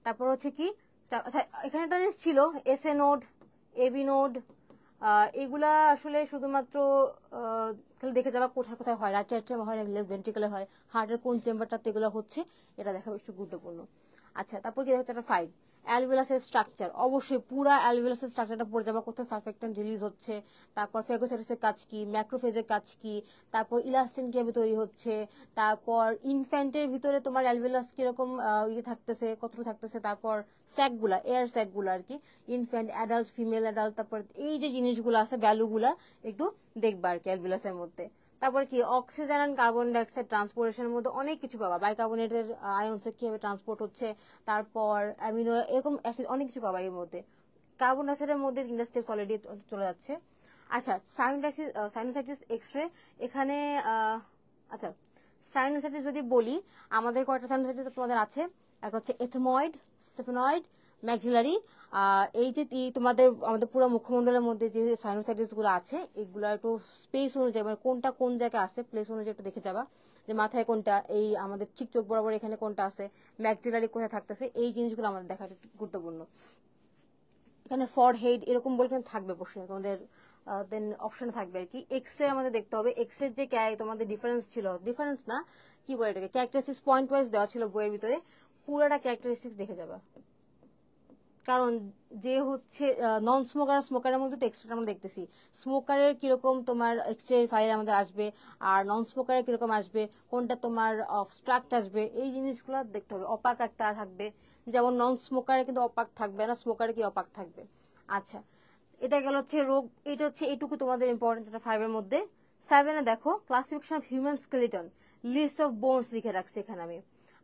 Speaker 2: তারপর হচ্ছে কি, আচ্ছা এখানে একটা জিনিস ছিল এসএ নোড, এবি নোড, এগুলা আসলে শুধুমাত্র খালি দেখে যাবা কোথায় কোথায় হয়, রাইট অ্যাট্রিয়াম হয়, লেফট ভেন্ট্রিকলে হয়, হার্টের কোন চেম্বারটাতে এগুলো হচ্ছে, এটা দেখা বেশ গুরুত্বপূর্ণ। আচ্ছা তারপর কি দেখো 5, অ্যালভিওলাসের স্ট্রাকচার, অবশ্যই পুরা অ্যালভিওলাসের স্ট্রাকচারটা পড়ে যাবা, কোথায় সারফেক্টেন্ট রিলিজ হচ্ছে, তারপর ফেগোসাইটোসের কাজ কি, ম্যাক্রোফেজের কাজ কি, তারপর ইলাস্টিন কিভাবে তৈরি হচ্ছে, তারপর ইনফ্যান্টের ভিতরে তোমার অ্যালভিওলাস কিরকম ইয়ে থাকতেছে, কতটুকু থাকতেছে, তারপর স্যাকগুলা, এয়ার স্যাকগুলা আর কি, ইনফ্যান্ট, অ্যাডাল্ট, ফিমেল অ্যাডাল্ট, তারপর এই যে জিনিসগুলো আছে ভ্যালুগুলা একটু দেখবা আর কি অ্যালভিওলাসের মধ্যে। তারপর কি অক্সিজেন এন্ড কার্বন ডাইঅক্সাইড ট্রান্সপোর্টেশনের মধ্যে অনেক কিছু পাবা, বাইকার্বনেটের আয়নস কিভাবে ট্রান্সপোর্ট হচ্ছে, তারপর অ্যামিনো এরকম অ্যাসিড অনেক কিছু পাবা এর মধ্যে। কার্বন ডাইঅক্সাইডের মধ্যে 3টা স্টেপস অলরেডি চলে যাচ্ছে। আচ্ছা সাইনোসাইটিস এক্স রে, এখানে আচ্ছা সাইনোসাইটিস যদি বলি, আমাদের কয়টা সাইনোসাইটিস তোমাদের আছে, একটা হচ্ছে এথময়েড, স্টেফেনয়েড, ম্যাক্সিলারি। এই যে তোমাদের আমাদের পুরো মুখমণ্ডলের মধ্যে যে সাইনোসাইটিস গুলো আছে, এগুলো একটু স্পেস অনুযায়ী মানে কোনটা কোন জায়গায় আছে প্লেস অনুযায়ী একটু দেখে যাবা, যে মাথায় কোনটা, এই আমাদের ঠিক চোখ বরাবর এখানে কোনটা আছে, ম্যাক্সিলারি কোথায় থাকতেছে, এই জিনিসগুলো আমাদের দেখা গুরুত্বপূর্ণ। এখানে ফরহেড এরকম বলে কিন্তু থাকবে প্রশ্নে তোমাদের, দেন অপশন থাকবে আর কি। এক্স রে আমাদের দেখতে হবে, এক্স রে যে তোমাদের ডিফারেন্স ছিল, ডিফারেন্স না কি বলে এটাকে, ক্যারেক্টারিস্টিক্স পয়েন্ট ওয়াইজ দেওয়া ছিল বইয়ের ভিতরে, পুরোটা ক্যারেক্টারিস্টিক্স দেখে যাবা। কারণ যে হচ্ছে নন স্মোকার স্মোকারের মধ্যে তো এক্সট্রা আমরা দেখতেছি, স্মোকারের কিরকম তোমার এক্সরে ফাইল আমাদের আসবে, আর নন স্মোকারের কিরকম আসবে, কোনটা তোমার অবস্ট্রাক্ট আসবে, এই জিনিসগুলো দেখতে হবে। অপাক একটা থাকবে, যেমন নন স্মোকারে কিন্তু অপাক থাকবে না, স্মোকারে কি অপাক থাকবে। আচ্ছা, এটা গেল হচ্ছে রোগ, এটা হচ্ছে এইটুকু তোমাদের ইম্পর্টেন্ট, এটা 5 এর মধ্যে। 7 এ দেখো classification of human skeleton, list of bones লিখে রাখছি এখানে আমি।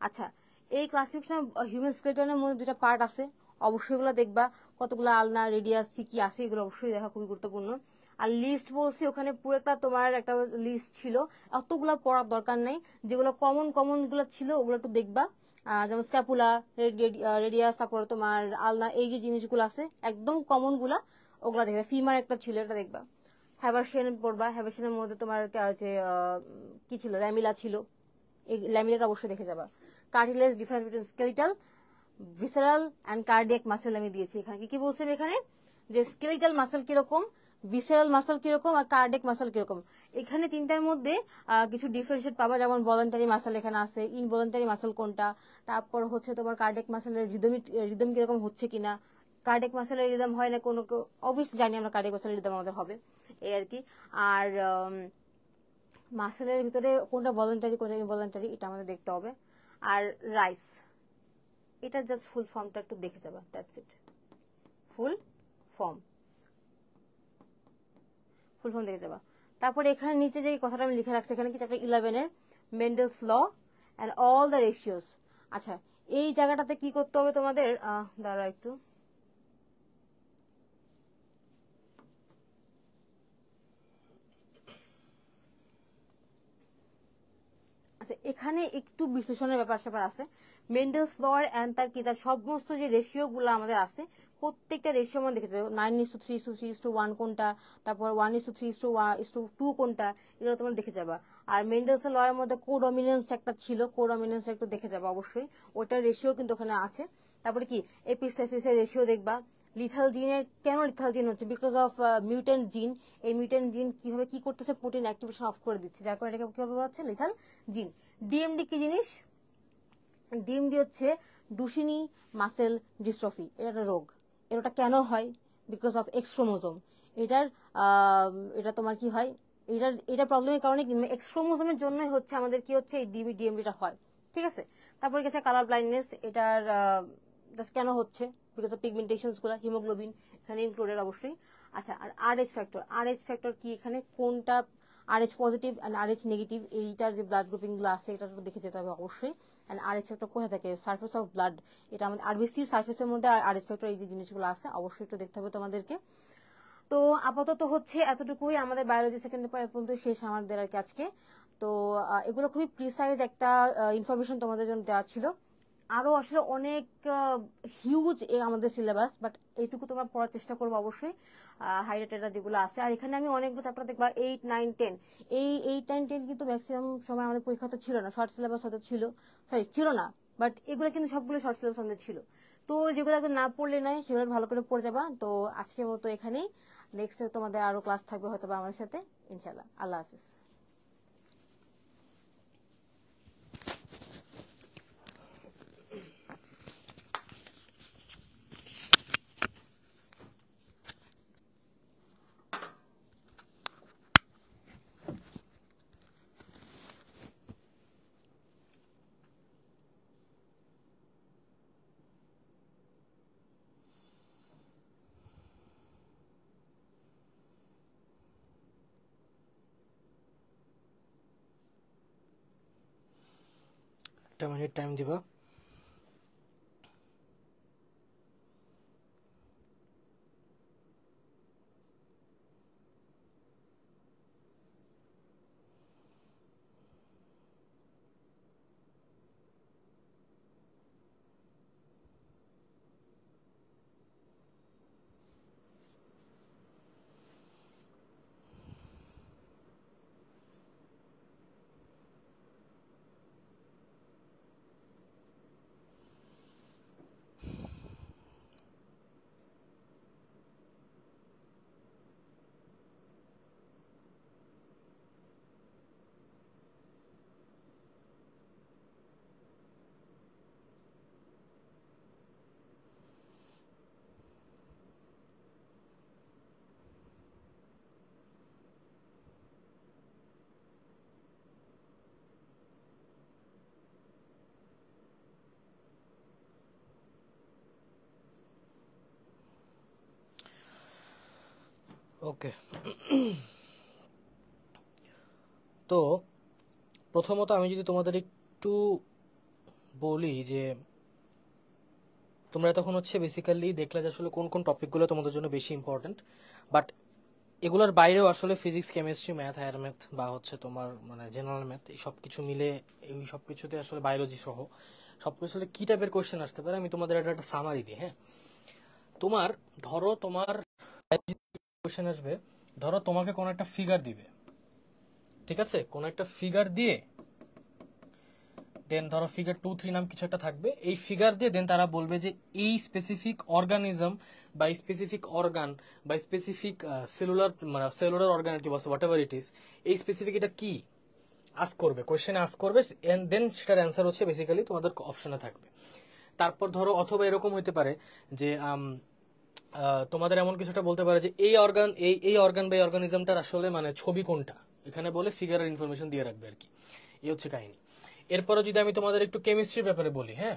Speaker 2: আচ্ছা, এই ক্লাসিফিকেশন অফ হিউম্যান স্কেলিটনের মধ্যে দুটা পার্ট আছে, অবশ্যই এগুলো দেখবা, কতগুলো আলনা, রেডিয়াস, কি আছে, এগুলো অবশ্যই দেখা খুবই গুরুত্বপূর্ণ। আর লিস্ট বলছি, ওখানে পুরো তোমার একটা লিস্ট ছিল, অতগুলো পড়ার দরকার নেই, যেগুলো কমন কমন গুলো ছিল ওগুলো একটু দেখবা, যেমন স্ক্যাপুলা, রেডিয়াস, তারপরে তোমার আলনা, এই যে জিনিসগুলো আছে একদম কমন গুলা, ওগুলা দেখবা। ফিমার একটা ছিল, এটা দেখবা। হ্যাভারশিয়ান পড়বা, হ্যাভারশিয়ানের মধ্যে তোমার হচ্ছে কি ছিল, ল্যামিলা ছিল, এই ল্যামিলাটা অবশ্যই দেখে যাবা। Cartilage, difference between skeletal, visceral and cardiac muscle আমি দিয়েছি এখানে। কি কি বলছেন এখানে, যে স্কেলিটাল মাসেল কিরকম, ভিসারাল মাসেল কিরকম, আর কার্ডিয়াক মাসেল কিরকম। এখানে তিনটার মধ্যে কিছু ডিফারেন্সিয়েট পাবা, যেমন ভলান্টারি মাসেল এখানে আছে, ইনভলান্টারি মাসেল কোনটা, তারপর হচ্ছে তোমার কার্ডিয়াক মাসেলের রিদম কিরকম হচ্ছে কিনা, কার্ডিয়াক মাসেলের রিদম হয় না কোনো, অবভিয়াসলি জানি আমরা কার্ডিয়াক মাসেলের রিদম আমাদের হবে, এই আর কি। আর মাসেলের ভিতরে কোনটা ভলান্টারি কোনটা ইনভলান্টারি এটা আমাদের দেখতে হবে। আর রাইস, এটা জাস্ট ফুল ফর্মটা একটু দেখে যাবা, that's it. Full form, full form দেখে যাবা। তারপরে এখানে নিচে যে কথাটা আমি লিখে রাখছি, এখানে কি চ্যাপ্টার 11 এর Mendel's law and all the ratios. আচ্ছা, এই জায়গাটাতে কি করতে হবে তোমাদের, দাঁড়া একটু, আচ্ছা এখানে একটু বিশ্লেষণের ব্যাপার স্যাপার আছে। মেন্ডেলস ল এন্ড তার কি তার সমস্ত যে রেশিও গুলো আমাদের আছে, প্রত্যেকটা রেশিও মানে দেখেছে 9:3:3:1 কোনটা, তারপর 1:3:2 কোনটা, এগুলো তোমরা দেখে যাবা। আর মেন্ডেলস ল এর মধ্যে কোডমিনেন্স একটা ছিল, কোডমিনেন্স একটু দেখে যাবা অবশ্যই, ওটার রেশিও কিন্তু ওখানে আছে। তারপরে কি এপিস্টাসিস এর রেশিও দেখবা। লিথাল জিনের, কেন লিথাল জিন হচ্ছে, বিকজ অফ মিউটেন্ট জিন। এই মিউটেন্ট জিন কিভাবে কি করতেছে, প্রোটিন অ্যাক্টিভেশন অফ করে দিচ্ছে, যার কারণে এটাকে কিভাবে বলা হচ্ছে লিথাল জিন। ডিএমডি কি জিনিস, ডিএমডি হচ্ছে ডুশিনি মাসেল ডিস্ট্রফি, এটা একটা রোগ। এটা কেন হয়, বিকজ অফ এক্স ক্রোমোজোম। এটার এটা তোমার কি হয়, এটা প্রবলেমের কারণে এক্স ক্রোমোজোমের জন্যই হচ্ছে আমাদের কি হচ্ছে এই ডিএমডিটা হয়, ঠিক আছে। তারপরে গেছে কালার ব্লাইন্ডনেস, এটার কেন হচ্ছে, বিকজ অফ পিগমেন্টেশনস গুলা, হিমোগ্লোবিন এখানে ইনক্লুডেড অবশ্যই। আচ্ছা, আর আরএইচ ফ্যাক্টর, আরএইচ ফ্যাক্টর কি, এখানে কোনটা Rh positive and Rh negative, এইটার যে ব্লাড গ্রুপিং গুলো আছে এটা দেখে যেতে হবে অবশ্যই। এন্ড আরএইচ ফ্যাক্টর কোথায় থাকে, সার্ফেস অফ ব্লাড, এটা আমাদের আরবিসির সার্ফেসের মধ্যে আরএইচ ফ্যাক্টর, এই যে জিনিসগুলো আছে অবশ্যই একটু দেখতে হবে তোমাদেরকে। তো আপাতত হচ্ছে এতটুকুই আমাদের বায়োলজি সেকেন্ড পেপার পর্যন্ত শেষ আমাদের আর কি আজকে। তো এগুলো খুবই প্রিসাইজ একটা ইনফরমেশন তোমাদের জন্য দেওয়া ছিল। আরো আসলে অনেক হিউজ আমাদের সিলেবাস, বাট এইটুকু তোমরা পড়ার চেষ্টা করবো অবশ্যই, হাইলাইটেড যেগুলো আছে। আর এখানে আমি অনেকগুলো চ্যাপ্টার দেখবা, 8, 9, 10, এই 8, 9, 10 কিন্তু ম্যাক্সিমাম সময় আমাদের পরীক্ষা তো ছিল না, শর্ট সিলেবাস হয়তো ছিল, সরি ছিল না, বাট এগুলো কিন্তু সবগুলো শর্ট সিলেবাস আমাদের ছিল। তো যেগুলো একদম না পড়লে নয়, সেগুলো ভালো করে পড়ে যাবা। তো আজকের মতো এখানেই, নেক্সট তোমাদের আরো ক্লাস থাকবে হয়তো বা আমাদের সাথে, ইনশাল্লাহ। আল্লাহ হাফিজ।
Speaker 1: একটা মিনিট টাইম দিবা। ওকে, তো প্রথমত আমি যদি তোমাদের একটু বলি যে তোমরা তখন হচ্ছে বেসিক্যালি দেখলে যে আসলে কোন কোন টপিকগুলো তোমাদের জন্য বেশি ইম্পর্টেন্ট, বাট এগুলোর বাইরেও আসলে physics, chemistry, math, higher math বা হচ্ছে তোমার মানে জেনারেল ম্যাথ, এই সব কিছু মিলে এই সব কিছুতে আসলে বায়োলজি সহ সব কিছু আসলে কি টাইপের কোয়েশ্চেন আসতে পারে আমি তোমাদের একটা সামারি দিই। হ্যাঁ, তোমার ধরো তোমার কোয়েশ্চেন আসবে, ধরো তোমাকে কোনো একটা ফিগার দিবে, ঠিক আছে, কোনো একটা ফিগার দিয়ে দেন ধরো ফিগার 2, 3 নাম কিছু একটা থাকবে, এই ফিগার দিয়ে দেন তারা বলবে যে এই স্পেসিফিক অর্গানিজম বা স্পেসিফিক অর্গান বা স্পেসিফিক সেলুলার মানে সেলুলার অর্গান কি বলছে হোয়াট এভার ইট ইজ, এই স্পেসিফিক এটা কি আস্ক করবে, কোয়েশ্চেনে আস্ক করবে, এন্ড দেন সেটার অ্যান্সার হচ্ছে বেসিক্যালি তোমাদের অপশনে থাকবে। তারপর ধরো অথবা এরকম হতে পারে যে তোমাদের এমন কিছুটা বলতে পারে যে এই অর্গান এই অর্গান বা এই অর্গানিজমটার আসলে মানে ছবি কোনটা, এখানে বলে ফিগারের ইনফরমেশন দিয়ে রাখবে আর কি। এই হচ্ছে কাহিনী। এরপরে যদি আমি তোমাদের একটু কেমিস্ট্রির ব্যাপারে বলি, হ্যাঁ,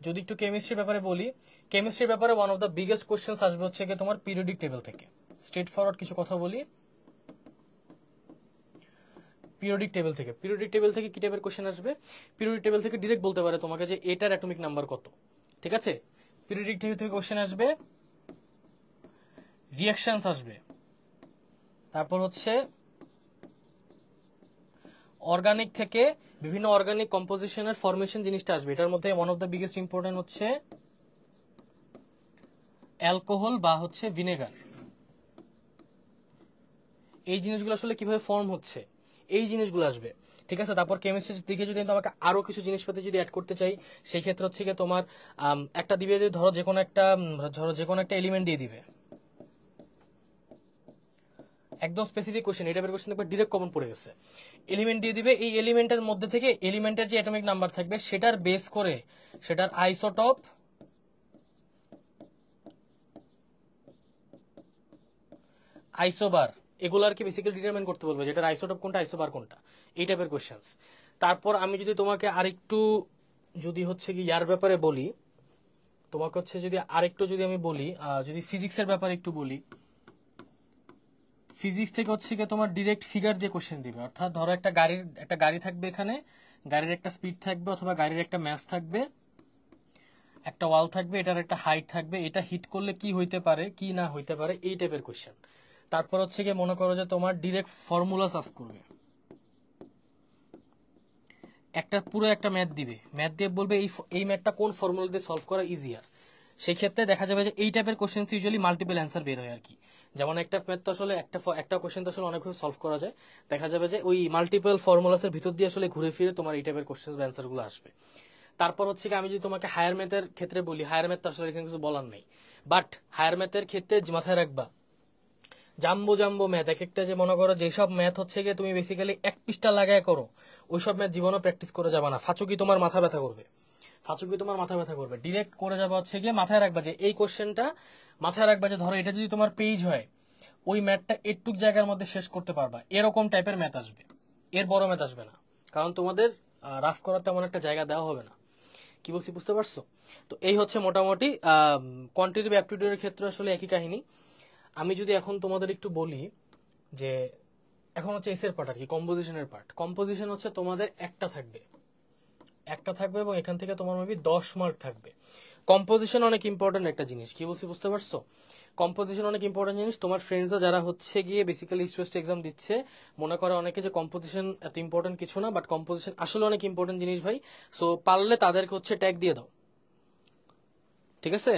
Speaker 1: যদি একটু কেমিস্ট্রির ব্যাপারে বলি, কেমিস্ট্রির ব্যাপারে one of the biggest question আসবে হচ্ছে কি তোমার পিরিয়ডিক টেবিল থেকে। স্ট্রেট ফরওয়ার্ড কিছু কথা বলি, পিরিয়ডিক টেবিল থেকে, পিরিয়ডিক টেবিল থেকে কি টাইপের কোশ্চেন আসবে, পিরিয়ডিক টেবিল থেকে ডিরেক্ট বলতে পারে তোমাকে যে এটার অ্যাটমিক নাম্বার কত, ঠিক আছে। পিরিয়ডিক টেবিল থেকে কোশ্চেন আসবে, রিঅ্যাকশনস আসবে, তারপর হচ্ছে অর্গানিক থেকে বিভিন্ন অর্গানিক কম্পোজিশনের ফরমেশন জিনিসটা আসবে। এটার মধ্যে one of the biggest important হচ্ছে অ্যালকোহল বা হচ্ছে ভিনেগার, এই জিনিসগুলো আসলে কিভাবে ফর্ম হচ্ছে এই জিনিসগুলো আসবে, ঠিক আছে। তারপর কেমিস্ট্রির দিকে যদি তোমাকে আরো কিছু জিনিসপাতি যদি অ্যাড করতে চাই, সেই ক্ষেত্রে হচ্ছে কি তোমার একটা দিবে, ধরো যে কোনো একটা এলিমেন্ট দিয়ে দিবে, একদম স্পেসিফিক কোশ্চেন, এটা কোশ্চেন দেখবে ডিরেক্ট কমন পড়ে গেছে, এলিমেন্ট দিয়ে দিবে, এই এলিমেন্টের মধ্যে থেকে এলিমেন্টের যে অ্যাটমিক নাম্বার থাকবে সেটার বেস করে সেটার আইসোটপ, আইসোবার, এগুলো আর কি বেসিক্যালি ডিটারমাইন করতে বলবে যেটার আইসোটপ কোনটা, আইসোবার কোনটা, এই টাইপের কোশ্চেন্স। তারপর আমি যদি তোমাকে আরেকটু যদি হচ্ছে কি ইয়ার ব্যাপারে বলি, তোমাকে হচ্ছে যদি আরেকটু যদি আমি বলি যদি ফিজিক্সের ব্যাপারে একটু বলি, ফিজিক্স থেকে হচ্ছে কি তোমার ডিরেক্ট ফিগার দিয়ে কোশ্চেন দিবে। অর্থাৎ ধরো একটা গাড়ি থাকবে, এখানে গাড়ির একটা স্পিড থাকবে অথবা গাড়ির একটা ম্যাস থাকবে, একটা ওয়াল থাকবে, এটার একটা হাইট থাকবে, এটা হিট করলে কি হইতে পারে কি না হইতে পারে, এই টাইপের কোশ্চেন। তারপর হচ্ছে কি মনে করো যে তোমার ডিরেক্ট ফর্মুলা সার্চ করবে, পুরো একটা ম্যাথ দিবে, ম্যাথ দিয়ে বলবে এই ম্যাথটা কোন ফর্মুলা দিয়ে সলভ করা ইজিয়ার। সেই ক্ষেত্রে দেখা যাবে যে এই টাইপের কোশ্চেন ইউজুয়ালি মাল্টিপল অ্যান্সার বের হয় আর কি। যেমন একটা ম্যাথ তো আসলে একটা কোশ্চেন তো আসলে অনেকভাবে সলভ করা যায়, দেখা যাবে যে ওই মাল্টিপল ফর্মুলাসের ভিতর দিয়ে আসলে ঘুরে ফিরে তোমার এই টাইপের কোশ্চেন বা অ্যান্সার গুলো আসবে। তারপর হচ্ছে কি আমি যদি তোমাকে হায়ার ম্যাথের ক্ষেত্রে বলি, হায়ার ম্যাথ তো আসলে এখানে কিছু বলার নেই, বাট হায়ার ম্যাথের ক্ষেত্রে মাথায় রাখবা জাম্বো জাম্বো ম্যাথ, এক একটা যে মনে করো যেসব ম্যাথ হচ্ছে গিয়ে তুমি বেসিক্যালি এক পৃষ্ঠা লাগায় করো, ওইসব ম্যাথ জীবনও প্র্যাকটিস করে যাবা না, ফাঁচুকি তোমার মাথা ব্যথা করবে, ফাঁচুকি তোমার মাথা ব্যথা করবে। ডিরেক্ট করে যাবা হচ্ছে গিয়ে মাথায় রাখবা যে এই কোশ্চেনটা মাথায় রাখবা যে ধরো এটা যদি তোমার পেজ হয়, ওই ম্যাথটা একটুক জায়গার মধ্যে শেষ করতে পারবা, এরকম টাইপের ম্যাথ আসবে, এর বড় ম্যাথ আসবে না, কারণ তোমাদের রাফ করার তেমন একটা জায়গা দেওয়া হবে না। কি বলছি বুঝতে পারছো? তো এই হচ্ছে মোটামুটি কোয়ান্টিটিভ অ্যাপটিটিউডের ক্ষেত্রে আসলে একই কাহিনী। আমি যদি এখন তোমাদের একটু বলি যে এখন হচ্ছে এসের পার্ট আর কি, কম্পোজিশনের পার্ট। কম্পোজিশন হচ্ছে তোমাদের একটা থাকবে এবং এখান থেকে তোমার মেবি 10 মার্ক থাকবে। কম্পোজিশন অনেক ইম্পর্টেন্ট একটা জিনিস, কি বলছি বুঝতে পারছো? কম্পোজিশন অনেক ইম্পর্টেন্ট জিনিস। তোমার ফ্রেন্ডসরা যারা হচ্ছে গিয়ে বেসিক্যালি ইস্ট এক্সাম দিচ্ছে মনে করে অনেকে যে কম্পোজিশন এত ইম্পর্টেন্ট কিছু না, বাট কম্পোজিশন আসলে অনেক ইম্পর্টেন্ট জিনিস ভাই। সো পারলে তাদেরকে হচ্ছে ট্যাগ দিয়ে দাও, ঠিক আছে?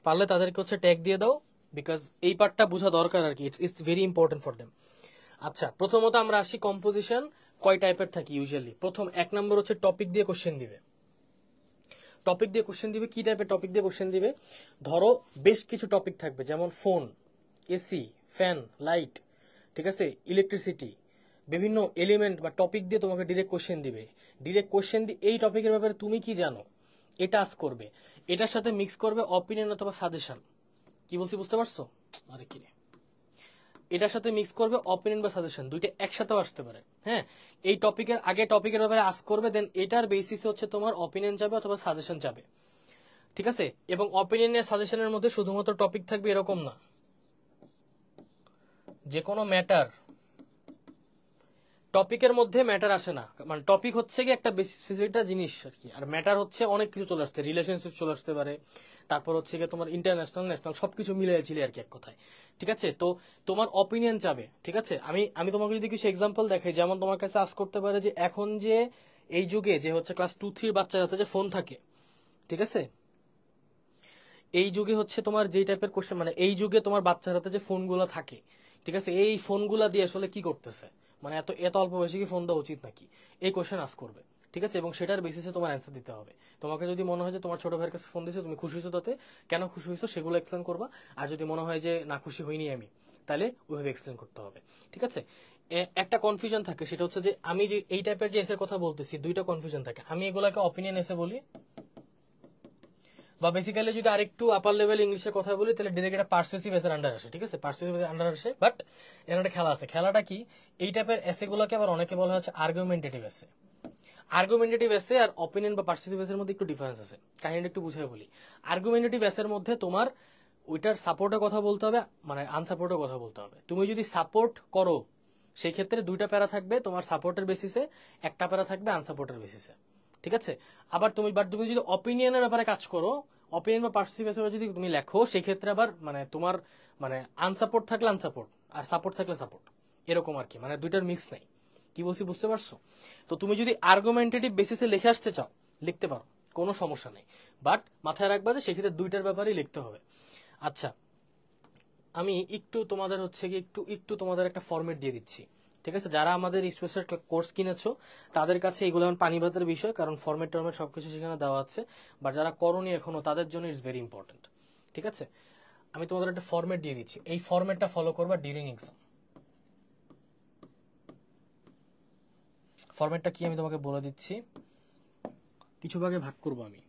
Speaker 1: পারলে তাদেরকে হচ্ছে ট্যাগ দিয়ে দাও, বিকজ এই পার্টটা বোঝা দরকার আর কি, it's very important for them. আচ্ছা, প্রথমত আমরা আসি কম্পোজিশন কয় টাইপের থাকে ইউজুয়ালি। প্রথম 1 নম্বর হচ্ছে টপিক দিয়ে কোশ্চেন দিবে। টপিক দিয়ে কোশ্চেন দিবে, কি টাইপের টপিক দিয়ে কোশ্চেন দিবে? ধরো বেশ কিছু টপিক থাকবে, যেমন ফোন, এসি, ফ্যান, লাইট, ঠিক আছে, ইলেকট্রিসিটি, বিভিন্ন এলিমেন্ট বা টপিক দিয়ে তোমাকে ডিরেক্ট কোশ্চেন দিবে। ডিরেক্ট কোশ্চেন দিয়ে এই টপিকের ব্যাপারে তুমি কি জানো এটা আস্ক করবে, এটার সাথে মিক্স করবে অপিনিয়ন অথবা সাজেশন। কি বলছি বুঝতে পারছো? আরে কি রে, এটার সাথে মিক্স করবে অপিনিয়ন বা সাজেশন, দুইটা একসাথেও আসতে পারে। হ্যাঁ, এই টপিকের ব্যাপারে আস্ক করবে, দেন এটার বেসিসে হচ্ছে তোমার অপিনিয়ন যাবে অথবা সাজেশন যাবে। ঠিক আছে? এবং অপিনিয়নের সাজেশনের মধ্যে শুধুমাত্র টপিক থাকবে এরকম না, যে কোনো ম্যাটার, টপিকের মধ্যে ম্যাটার আসে না, মানে টপিক হচ্ছে কি একটা স্পেসিফিক জিনিস আর কি, আর ম্যাটার হচ্ছে অনেক কিছু চলে আসতে, রিলেশনশিপ চলে আসতে পারে, তারপর হচ্ছে কি তোমার ইন্টারন্যাশনাল ন্যাশনাল সবকিছু মিলিয়েছিলে আর কি এক কথায়। ঠিক আছে? তো তোমার অপিনিয়ন চাবে। ঠিক আছে? আমি আমি তোমাকে যদি কিছু এক্সাম্পল দেখাই, যেমন তোমার কাছে আস করতে পারে যে এখন যে এই যুগে যে হচ্ছে ক্লাস 2-3 বাচ্চার হাতে যে ফোন থাকে, ঠিক আছে, এই যুগে হচ্ছে তোমার যেই টাইপের কোশ্চেন, মানে এই যুগে তোমার বাচ্চার হাতে যে ফোনগুলো থাকে, ঠিক আছে, এই ফোনগুলা দিয়ে আসলে কি করতেছে, মানে এত এত অল্প বয়সে কি ফোন দেওয়া উচিত নাকি, এই কোশ্চেন আস করবে। ঠিক আছে? এবং সেটার বেসিসে তোমার অ্যান্সার দিতে হবে। তোমাকে যদি মনে হয় যে তোমার ছোট ভাইয়ের কাছে ফোন দিয়েছে, তুমি খুশি হয়েছো, তাতে কেন খুশি হয়েছো সেগুলো এক্সপ্লেন করবা। আর যদি মনে হয় যে না, খুশি হইনি আমি, তাহলে ওইভাবে এক্সপ্লেন করতে হবে। ঠিক আছে? একটা কনফিউশন থাকে, সেটা হচ্ছে যে আমি যে এই টাইপের যে এসের কথা বলতেছি, দুইটা কনফিউশন থাকে। আমি এগুলাকে অপিনিয়ন এসে বলি, বা বেসিক্যালি যদি আরেকটু আপার লেভেল ইংলিশের কথা বলি, তাহলে ডিরেক্ট এটা পার্সুয়েসিভ এসের আন্ডার আসে। ঠিক আছে? পার্সুয়েসিভ এসের আন্ডার আসে, বাট এর একটা খেলা আছে। খেলাটা কি? এই টাইপের এসে গুলোকে আবার অনেকে বলা হচ্ছে আর্গুমেন্টেটিভ এসে। আর্গুমেন্টেটিভ এসে আর অপিনিয়ন বা পার্সুয়েসিভ এসের মধ্যে একটু ডিফারেন্স আছে। কাহিনীটা একটু বুঝাই বলি। আর্গুমেন্টেটিভ এসের মধ্যে তোমার ওইটার সাপোর্টের কথা বলতে হবে, মানে আনসাপোর্টের কথা বলতে হবে। তুমি যদি সাপোর্ট করো, সেই ক্ষেত্রে দুইটা প্যারা থাকবে তোমার সাপোর্টের বেসিসে, একটা প্যারা থাকবে আনসাপোর্টের বেসিসে। ঠিক আছে? আবার তুমি যদি অপিনিয়নের ব্যাপারে কাজ করো, অপিনিয়ন বা পার্সুয়েসিভ এসে যদি তুমি লেখো, সেই ক্ষেত্রে আবার মানে তোমার মানে আনসাপোর্ট থাকলে আনসাপোর্ট, আর সাপোর্ট থাকলে সাপোর্ট, এরকম আর কি, মানে দুইটার মিক্স নাই। কি বলছি বুঝতে পারছো? তো তুমি যদি আর্গুমেন্টেটিভ বেসিসে লিখে আসতে চাও, লিখতে পারো, কোনো সমস্যা নেই, বাট মাথায় রাখবা যে সেক্ষেত্রে দুইটার ব্যাপারেই লিখতে হবে। আচ্ছা, আমি একটু তোমাদের হচ্ছে কি একটু একটু তোমাদের একটা ফরম্যাট দিয়ে দিচ্ছি। ঠিক আছে? যারা আমাদের স্পেশাল কোর্স কিনেছো, তাদের কাছে এগুলো এখন পানি ভাতের বিষয়, কারণ ফরম্যাট টরম্যাট সবকিছু সেখানে দেওয়া আছে। বাট যারা করনি এখনো, তাদের জন্য ইটস ভেরি ইম্পর্টেন্ট। ঠিক আছে? আমি তোমাদের একটা ফরম্যাট দিয়ে দিচ্ছি, এই ফরম্যাটটা ফলো করবা ডিউরিং এক্সাম। ফরম্যাটটা কি আমি তোমাকে বলে দিচ্ছি, কিছু ভাগে ভাগ করবো। আমি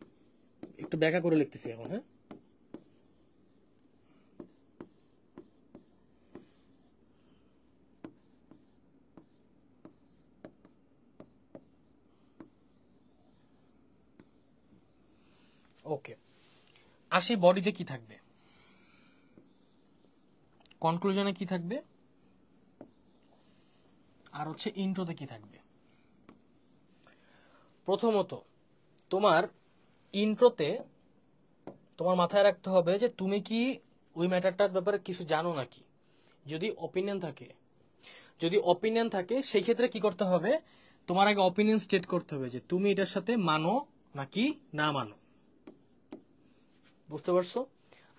Speaker 1: একটু ব্যাখ্যা করে লিখতেছি এখন। হ্যাঁ, ওকে। আসি বডিতে কি থাকবে, কনক্লুশনে কি থাকবে, আর হচ্ছে ইন্ট্রোতে কি থাকবে। প্রথমত তোমার ইন্ট্রোতে তোমার মাথায় রাখতে হবে যে তুমি কি ওই ম্যাটারটার ব্যাপারে কিছু জানো নাকি। যদি অপিনিয়ন থাকে, যদি অপিনিয়ন থাকে সেই ক্ষেত্রে কি করতে হবে, তোমার আগে অপিনিয়ন স্টেট করতে হবে যে তুমি এটার সাথে মানো নাকি না মানো। বুঝতে পারছো?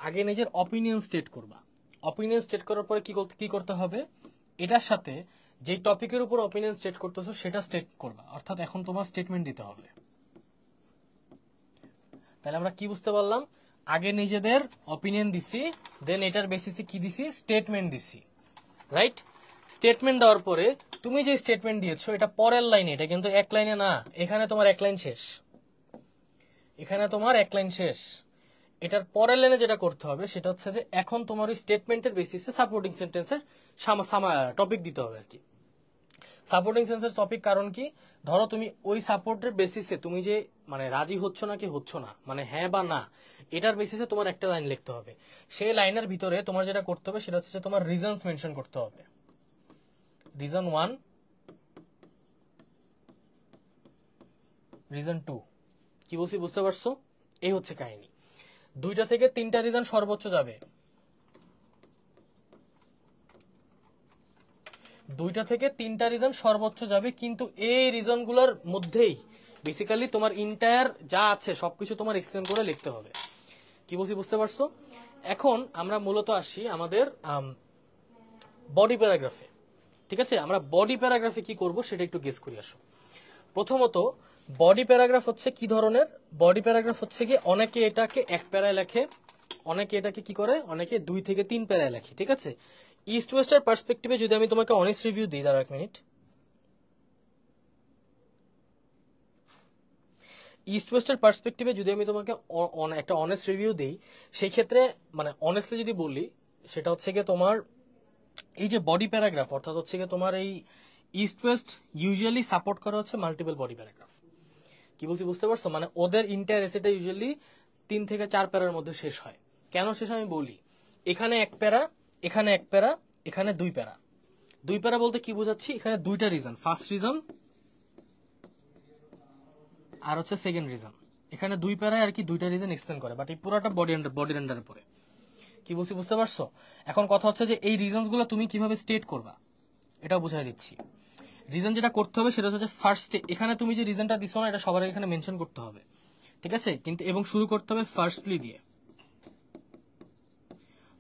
Speaker 1: আগে নিজের অপিনিয়ন স্টেট করবা। অপিনিয়ন স্টেট করার পরে কি করতে হবে, এটার সাথে যে টপিকের উপর অপিনিয়ন স্টেট করতেছো সেটা স্টেট করবা, অর্থাৎ এখন তোমার স্টেটমেন্ট দিতে হবে। তাহলে আমরা কি বুঝতে পারলাম, আগে নিজেদের অপিনিয়ন দিছি, দেন এটার বেসিসে কি দিছি, স্টেটমেন্ট দিছি, রাইট? স্টেটমেন্ট দেওয়ার পরে তুমি যে স্টেটমেন্ট দিয়েছো এটা পরের লাইনে, এটা কিন্তু এক লাইনে না, এখানে তোমার এক লাইন শেষ, এখানে তোমার এক লাইন শেষ। এটার পরের লাইনে যেটা করতে হবে সেটা হচ্ছে যে এখন তোমার ওই স্টেটমেন্টের বেসিসে সাপোর্টিং সেন্টেন্সের টপিক দিতে হবে আর কি। সাপোর্টিং সেন্সের টপিক কারণ কি, ধরো তুমি ওই সাপোর্টের বেসিসে তুমি যে মানে রাজি হচ্ছ না কি হচ্ছ না, মানে হ্যাঁ বা না, এটার বেসিসে তোমার একটা লাইন লিখতে হবে। সেই লাইনের ভিতরে তোমার যেটা করতে হবে সেটা হচ্ছে তোমার রিজনস মেনশন করতে হবে। রিজন 1, রিজন 2, কি বলছি বুঝতে পারছো? এই হচ্ছে কাহিনী। 2টা থেকে 3টা রিজন সর্বোচ্চ যাবে, 2টা থেকে 3টা রিজন সর্বোচ্চ যাবে, কিন্তু এই রিজন গুলোর মধ্যেই বেসিক্যালি তোমার ইন্টায়ার যা আছে সবকিছু তোমার এক্সপ্লেন করে লিখতে হবে। কি বলছি বুঝতে পারছো? এখন আমরা মূলত আসি আমাদের বডি প্যারাগ্রাফে। ঠিক আছে? আমরা বডি প্যারাগ্রাফে কি করব সেটা একটু গেস করি আসো। প্রথমত বডি প্যারাগ্রাফ হচ্ছে কি ধরনের, বডি প্যারাগ্রাফ হচ্ছে কি অনেকে এটাকে এক প্যারায় লেখে, অনেকে এটাকে কি করে, অনেকে 2 থেকে 3 প্যারায় লেখে। ঠিক আছে? ইস্ট ওয়েস্টার পার্সপেক্টিভে যদি আমি তোমাকে অনেস্ট রিভিউ দিই, দাঁড়াও 1 মিনিট। ইস্ট ওয়েস্টার পার্সপেক্টিভে যদি আমি তোমাকে একটা অনেস্ট রিভিউ দিই, সেই ক্ষেত্রে মানে অনেস্টলি যদি বলি, সেটা হচ্ছে গিয়ে তোমার এই যে বডি প্যারাগ্রাফ, অর্থাৎ হচ্ছে গিয়ে তোমার এই ইস্ট ওয়েস্ট ইউজুয়ালি সাপোর্ট করা হচ্ছে মাল্টিপল বডি প্যারাগ্রাফ। কি বলছি বুঝতে পারছো? মানে ওদের ইন্টার এসেটা ইউজুয়ালি 3 থেকে 4 প্যারার মধ্যে শেষ হয়। কেন শেষ আমি বলি, এখানে 1 প্যারা, এখানে 1 প্যারা, এখানে 2 প্যারা। 2 প্যারা বলতে কি বোঝাচ্ছি, এখানে দুইটা রিজন, ফার্স্ট রিজন আর হচ্ছে সেকেন্ড রিজন। এখানে 2 প্যারায় আর কি দুইটা রিজন এক্সপ্লেন করে, বাট এই পুরোটা বডির আন্ডারে পড়ে। কি বলছি বুঝতে পারছো? এখন কথা হচ্ছে যে এই রিজনস গুলো তুমি কিভাবে স্টেট করবা এটাও বুঝাই দিচ্ছি। রিজন যেটা করতে হবে সেটা হচ্ছে ফার্স্টে, এখানে তুমি যে রিজনটা দিছো না এটা সবার এখানে মেনশন করতে হবে, ঠিক আছে? কিন্তু এবং শুরু করতে হবে ফার্স্টলি দিয়ে,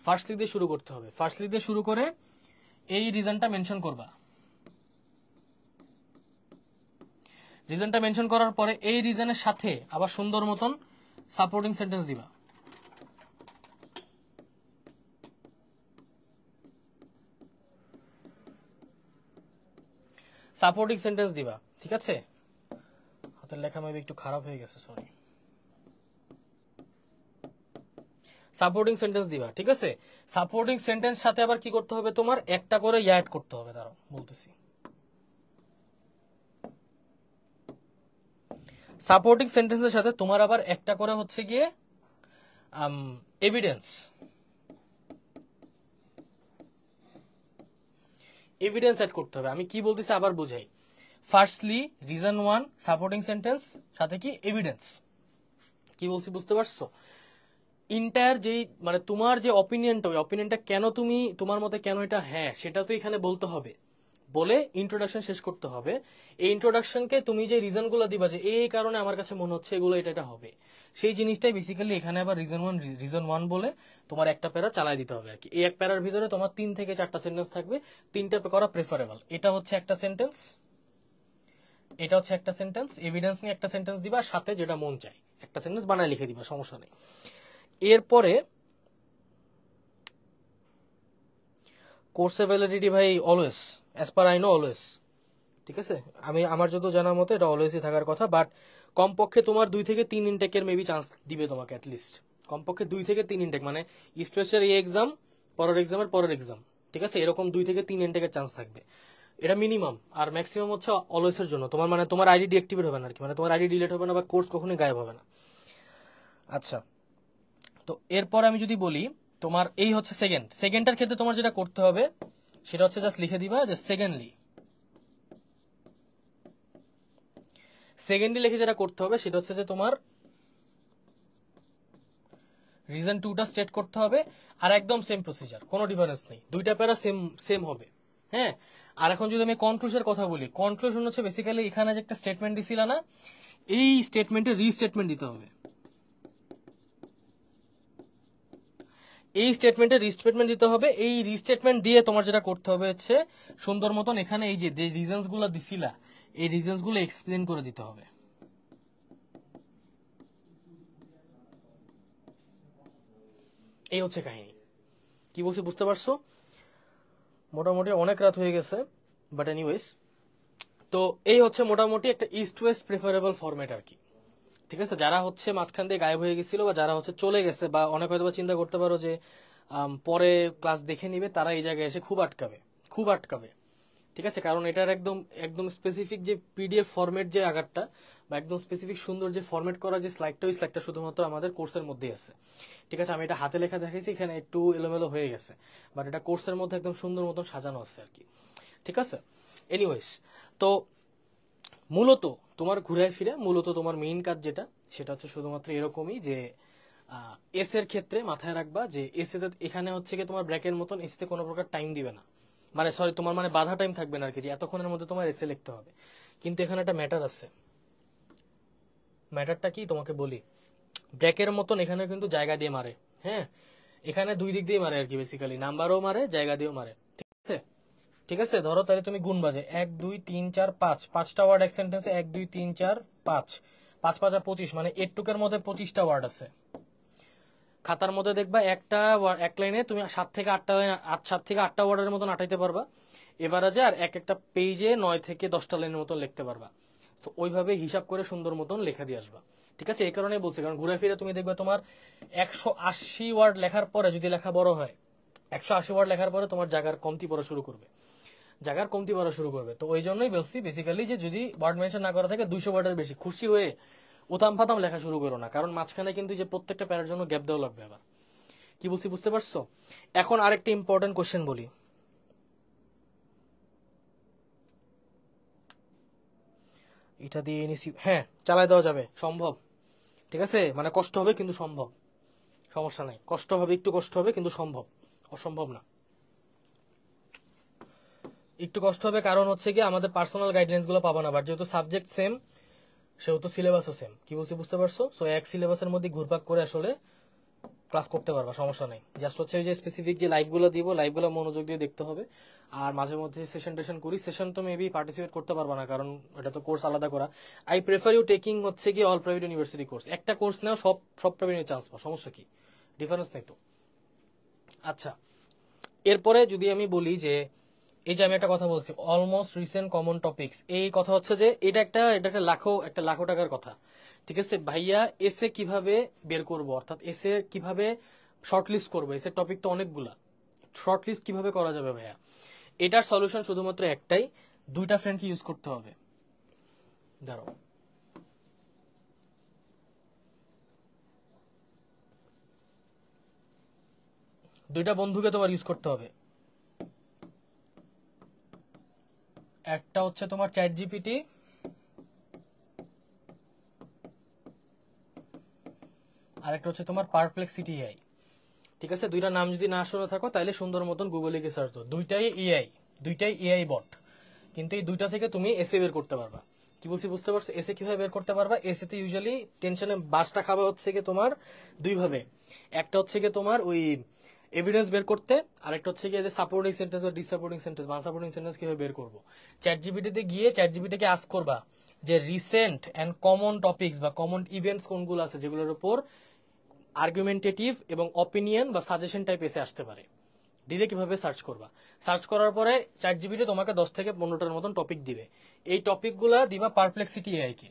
Speaker 1: ফার্স্টলি দিয়ে শুরু করতে হবে। ফার্স্টলি দিয়ে শুরু করে এই রিজনটা মেনশন করবা। রিজনটা মেনশন করার পরে এই রিজনের সাথে আবার সুন্দর মতন সাপোর্টিং সেন্টেন্স দিবা। সাপোর্টিং সেন্টেন্স দিবা, ঠিক আছে? হাতের লেখা মেবি একটু খারাপ হয়ে গেছে, সরি। সাপোর্টিং সেন্টেন্স দিবা, ঠিক আছে? সাপোর্টিং সেন্টেন্স সাথে আবার কি করতে হবে, তোমার একটা করে অ্যাড করতে হবে। দাঁড়াও বলতেছি। সাপোর্টিং সেন্টেন্সের সাথে তোমার আবার একটা করে হচ্ছে গিয়ে এভিডেন্স, এভিডেন্স অ্যাড করতে হবে। আমি কি বলতেছি আবার বুঝাই। ফার্স্টলি রিজন 1 সাপোর্টিং সেন্টেন্স সাথে কি এভিডেন্স। কি বলছি বুঝতে পারছো? ইন্টায়ার যেই মানে তোমার যে অপিনিয়নটা, ওই অপিনিয়নটা কেন তুমি, তোমার মতে কেন এটা হ্যাঁ, সেটা তো এখানে বলতে হবে। বলে ইন্ট্রোডাকশন শেষ করতে হবে। এই ইন্ট্রোডাকশনকে তুমি যে রিজনগুলো দিবা যে এই কারণে আমার কাছে মনে হচ্ছে এগুলো এটা হবে, সেই জিনিসটাই বেসিক্যালি এখানে আবার রিজন ওয়ান বলে তোমার একটা প্যারা চালাই দিতে হবে আর কি। এই এক প্যারার ভিতরে তোমার 3 থেকে 4টা সেন্টেন্স থাকবে, 3টা করা প্রেফারেবল। এটা হচ্ছে একটা সেন্টেন্স, এটা হচ্ছে একটা সেন্টেন্স, এভিডেন্স নিয়ে একটা সেন্টেন্স দিবা, সাথে যেটা মন চায় একটা সেন্টেন্স বানায় লিখে দিবা, সমস্যা নেই। এরপরে কোর্সে ভ্যালিডিটি ভাই always, as per I know always, ঠিক আছে? আমি আমার যত জানার মতো এটা অলওয়েজই থাকার কথা, বাট কমপক্ষে তোমার 2 থেকে 3 ইনটেকের মেবি চান্স দিবে তোমাকে, অ্যাটলিস্ট কমপক্ষে 2 থেকে 3 ইনটেক, মানে ইস্ট ওয়েস্টের এই এক্সাম, পরের এক্সামের পরের এক্সাম, ঠিক আছে? এরকম 2 থেকে 3 ইনটেকের চান্স থাকবে, এটা মিনিমাম। আর ম্যাক্সিমাম হচ্ছে অলওয়েজের জন্য তোমার, মানে তোমার আইডি ডিঅ্যাক্টিভেট হবে না আর কি, মানে তোমার আইডি ডিলিট হবে না বা কোর্স কখনোই গায়েব হবে না। আচ্ছা, তো এরপর আমি যদি বলি তোমার এই হচ্ছে সেকেন্ডটার ক্ষেত্রে তোমার যেটা করতে হবে সেটা হচ্ছে জাস্ট লিখে দিবা যে সেকেন্ডলি লিখে যেটা করতে হবে সেটা হচ্ছে যে তোমার রিজন 2টা স্টেট করতে হবে। আর একদম সেম প্রসিজার, কোনো ডিফারেন্স নেই, দুইটা প্যারা সেম সেম হবে। হ্যাঁ, আর এখন যদি আমি কনক্লুশনের কথা বলি, কনক্লুশন হচ্ছে বেসিক্যালি এখানে যে একটা স্টেটমেন্ট দিছিল না, এই স্টেটমেন্টে রিস্টেটমেন্ট দিতে হবে। এই স্টেটমেন্টে রিস্টেটমেন্ট দিতে হবে। এই রিস্টেটমেন্ট দিয়ে তোমার যেটা করতে হবে হচ্ছে সুন্দর মতন এখানে এই যে রিজনস গুলো দিছিলা, এই রিজনস গুলো এক্সপ্লেন করে দিতে হবে। এই হচ্ছে কাহিনী। কি বলছি বুঝতে পারছো? মোটামুটি অনেক রাত হয়ে গেছে, বাট এনিওয়েজ, তো এই হচ্ছে মোটামুটি একটা ইস্ট ওয়েস্ট প্রেফারেবল ফরম্যাট আর কি, ঠিক আছে? যারা হচ্ছে মাঝখান দিয়ে গায়েব হয়ে গেছিল বা যারা হচ্ছে চলে গেছে বা অনেক হয়তো চিন্তা করতে পারো যে পরে ক্লাস দেখে নিবে, তারা এই জায়গায় এসে খুব আটকাবে, ঠিক আছে? কারণ এটার একদম একদম স্পেসিফিক যে পিডিএফ ফরম্যাট যে আকারটা বা একদম স্পেসিফিক সুন্দর যে ফরম্যাট করা যে স্লাইডটা, ওই স্লাইডটা শুধুমাত্র আমাদের কোর্সের মধ্যেই আছে, ঠিক আছে? আমি এটা হাতে লেখা দেখাইছি, এখানে একটু এলোমেলো হয়ে গেছে, বাট এটা কোর্সের মধ্যে একদম সুন্দর মতন সাজানো আছে আর কি, ঠিক আছে? এনিওয়েজ, তো মূলত তোমার ঘুরে ফিরে মূলত তোমার মেইন কাজ যেটা, সেটা হচ্ছে শুধুমাত্র এরকমই যে এস এর ক্ষেত্রে মাথায় রাখবা যে এস এ এখানে হচ্ছে কি তোমার ব্র্যাকের মতন এস তে কোনো প্রকার টাইম দিবে না, মানে সরি তোমার মানে বাধা টাইম থাকবে না আর কি, যে এতক্ষণের মধ্যে তোমার এসে লিখতে হবে। কিন্তু এখানে একটা ম্যাটার আছে, ম্যাটারটা কি তোমাকে বলি। ব্র্যাকের মতন এখানে কিন্তু জায়গা দিয়ে মারে, হ্যাঁ, এখানে দুই দিক দিয়ে মারে আর কি, বেসিক্যালি নাম্বারও মারে, জায়গা দিয়েও মারে, ঠিক আছে? ঠিক আছে, ধরো তাহলে তুমি গুণ বাজে 1 2 3 4 5, 5টা ওয়ার্ড এক সেন্টেন্সে, 1 2 3 4 5, 5 5 25, মানে এটুকের মধ্যে 25টা ওয়ার্ড আছে। খাতার মধ্যে দেখবা এক লাইনে তুমি 7 থেকে 8টা ওয়ার্ডের মতন আটাইতে পারবা এভারেজে, আর একটা পেজে 9 থেকে 10টা লাইনের মতন লিখতে পারবা। তো ওইভাবে হিসাব করে সুন্দর মতন লেখা দিয়ে আসবা, ঠিক আছে? এই কারণেই বলছি, কারণ ঘুরে ফিরে তুমি দেখবে তোমার 180 ওয়ার্ড লেখার পরে যদি লেখা বড় হয়, 180 ওয়ার্ড লেখার পরে তোমার জায়গার কমতি পড়া শুরু করবে, তো ওই জন্যই বলছি বেসিক্যালি যে যদি ওয়ার্ড মেনশন না করা থাকে 200 ওয়ার্ডের বেশি, খুশি হয়ে উতাম ফাতাম লেখা শুরু করো না, কারণ মাঝখানে কিন্তু যে প্রত্যেকটা প্যারার জন্য গ্যাপ দেওয়া লাগবে। আবার কি বলছি বুঝতে পারছো? এখন আরেকটা ইম্পর্টেন্ট কোশ্চেন বলি, এটা দিয়ে নিছি, হ্যাঁ চালাই দেওয়া যাবে, সম্ভব। ঠিক আছে, মানে কষ্ট হবে কিন্তু সম্ভব, সমস্যা নাই, কষ্ট হবে, একটু কষ্ট হবে কিন্তু সম্ভব, অসম্ভব না। একটু কষ্ট হবে কারণ হচ্ছে কি আমাদের পার্সোনাল গাইডলাইন্স গুলো পাবো না, বাট যেহেতু সাবজেক্ট সেম সেহেতু সিলেবাসও সেম। কি বলছি বুঝতে পারছো? সো এক সিলেবাসের মধ্যে ঘুরপাক করে আসলে ক্লাস করতে পারবা, সমস্যা নেই। জাস্ট হচ্ছে যে স্পেসিফিক যে লাইভগুলো দিব, লাইভগুলো মনোযোগ দিয়ে দেখতে হবে। আর মাঝে মধ্যে সেশন টেশন করি, সেশন তো মেবি পার্টিসিপেট করতে পারবা না, কারণ এটা তো কোর্স আলাদা করা। আই প্রেফার ইউ টেকিং হচ্ছে কি অল প্রাইভেট ইউনিভার্সিটি কোর্স, একটা কোর্স নাও, সব সব প্রাইভেট চান্স পাও, সমস্যা কি, ডিফারেন্স নেই তো। আচ্ছা, এরপরে যদি আমি বলি যে এই যে আমি একটা কথা বলছি অলমোস্ট রিসেন্ট কমন টপিকস, এই কথা হচ্ছে যে এটা একটা লাখো টাকার কথা। ঠিক আছে ভাইয়া, এসে কিভাবে বের করব, অর্থাৎ এসে কিভাবে শর্টলিস্ট করবো, এসে টপিক তো অনেকগুলা, শর্টলিস্ট কিভাবে করা যাবে ভাইয়া? এটার সলিউশন শুধুমাত্র একটাই, দুইটা ফ্রেন্ডকে ইউজ করতে হবে। দাঁড়াও, দুইটা বন্ধুকে তোমার ইউজ করতে হবে। একটা হচ্ছে তোমার চ্যাট জিপিটি, আর একটা হচ্ছে তোমার পারপ্লেক্সিটি এআই। ঠিক আছে, দুইটা নাম যদি না শুনে থাকো তাহলে সুন্দর মতন গুগলে গিয়ে সার্চ দাও, দুইটাই এআই বট। কিন্তু এই দুইটা থেকে তুমি এসে বের করতে পারবা। কি বলছি বুঝতে পারছো? এসে কিভাবে বের করতে পারবা? এসে তে ইউজুয়ালি টেনশনে বাসটা খাবে হচ্ছে কি তোমার দুই ভাবে, একটা হচ্ছে কি তোমার ওই এভিডেন্স বের করতে, আর একটা হচ্ছে গিয়ে সাপোর্টিং সেন্টেন্স বা ডিসাপোর্টিং সেন্টেন্স বা আনসাপোর্টিং সেন্টেন্স কিভাবে বের করবো। চ্যাট জিপিটিতে গিয়ে চ্যাট জিপিটিকে আস্ক করবা যে রিসেন্ট এন্ড কমন টপিকস বা কমন ইভেন্টস কোনগুলো আছে যেগুলোর উপর আর্গুমেন্টেটিভ এবং অপিনিয়ন বা সাজেশন টাইপ এসে আসতে পারে। দিলে কিভাবে সার্চ করবা, সার্চ করার পরে চ্যাট জিপিটি তোমাকে 10 থেকে 15টার মতন টপিক দিবে। এই টপিকগুলা দিবা পারপ্লেক্সিটি এআই কে,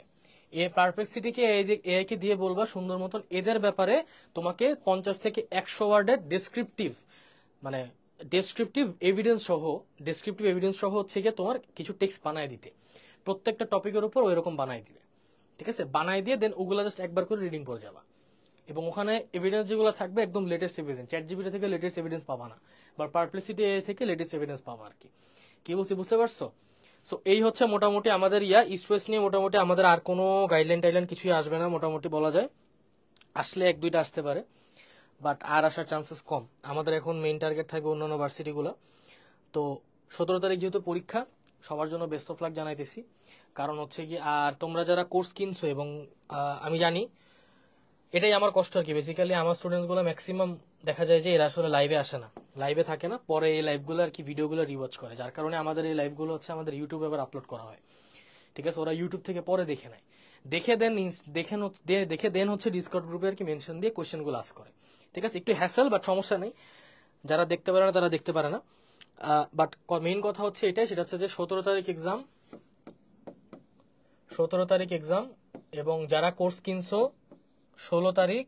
Speaker 1: এই পারপ্লেক্সিটিকে এআই কে দিয়ে বলবা সুন্দর মতন এদের ব্যাপারে তোমাকে 50 থেকে 100 ওয়ার্ডের ডেসক্রিপটিভ এভিডেন্স সহ হচ্ছে গিয়ে তোমার কিছু টেক্সট বানায় দিতে, প্রত্যেকটা টপিকের উপর ওইরকম বানায় দিবে। ঠিক আছে, বানাই দিয়ে দেন ওগুলা জাস্ট একবার করে রিডিং করে যাবা, এবং ওখানে এভিডেন্স যেগুলো থাকবে একদম লেটেস্ট এভিডেন্স, চ্যাট জিপিটি থেকে লেটেস্ট এভিডেন্স পাবা না, বা পারপ্লেক্সিটি থেকে লেটেস্ট এভিডেন্স পাবা আর কি। কি বলছি বুঝতে পারছো? সো এই হচ্ছে মোটামুটি আমাদের ইস্ট ওয়েস্ট নিয়ে মোটামুটি আমাদের আর কোনো গাইডলাইন টাইডলাইন কিছুই আসবে না মোটামুটি বলা যায়। আসলে এক দুইটা আসতে পারে, বাট আর আসার চান্সেস কম। আমাদের এখন মেইন টার্গেট থাকবে অন্যান্য ভার্সিটিগুলো। তো 17 তারিখ যেহেতু পরীক্ষা, সবার জন্য বেস্ট অফ লাক জানাইতেছি। কারণ হচ্ছে কি, আর তোমরা যারা কোর্স কিনছো, এবং আমি জানি এটাই আমার কষ্ট আর কি, বেসিক্যালি আমার স্টুডেন্টস গুলো ম্যাক্সিমাম দেখা যায় যে এরা আসলে লাইভে আসে না, লাইভে থাকে না, পরে এই লাইভগুলো আর কি ভিডিওগুলো রিওয়াচ করে, যার কারণে আমাদের এই লাইভগুলো হচ্ছে আমাদের ইউটিউবে আবার আপলোড করা হয়। ঠিক আছে, ওরা ইউটিউব থেকে পরে দেখে নেয়, দেখে দেন হচ্ছে ডিসকর্ড গ্রুপে আর কি মেনশন দিয়ে কোশ্চেন গুলো আস্ক করে। ঠিক আছে, একটু হ্যাসেল, বাট সমস্যা নেই, যারা দেখতে পারে না তারা দেখতে পারে না। বাট মেইন কথা হচ্ছে এটাই, সেটা হচ্ছে যে 17 তারিখ এক্সাম, এবং যারা কোর্স কিনছো 16 তারিখ,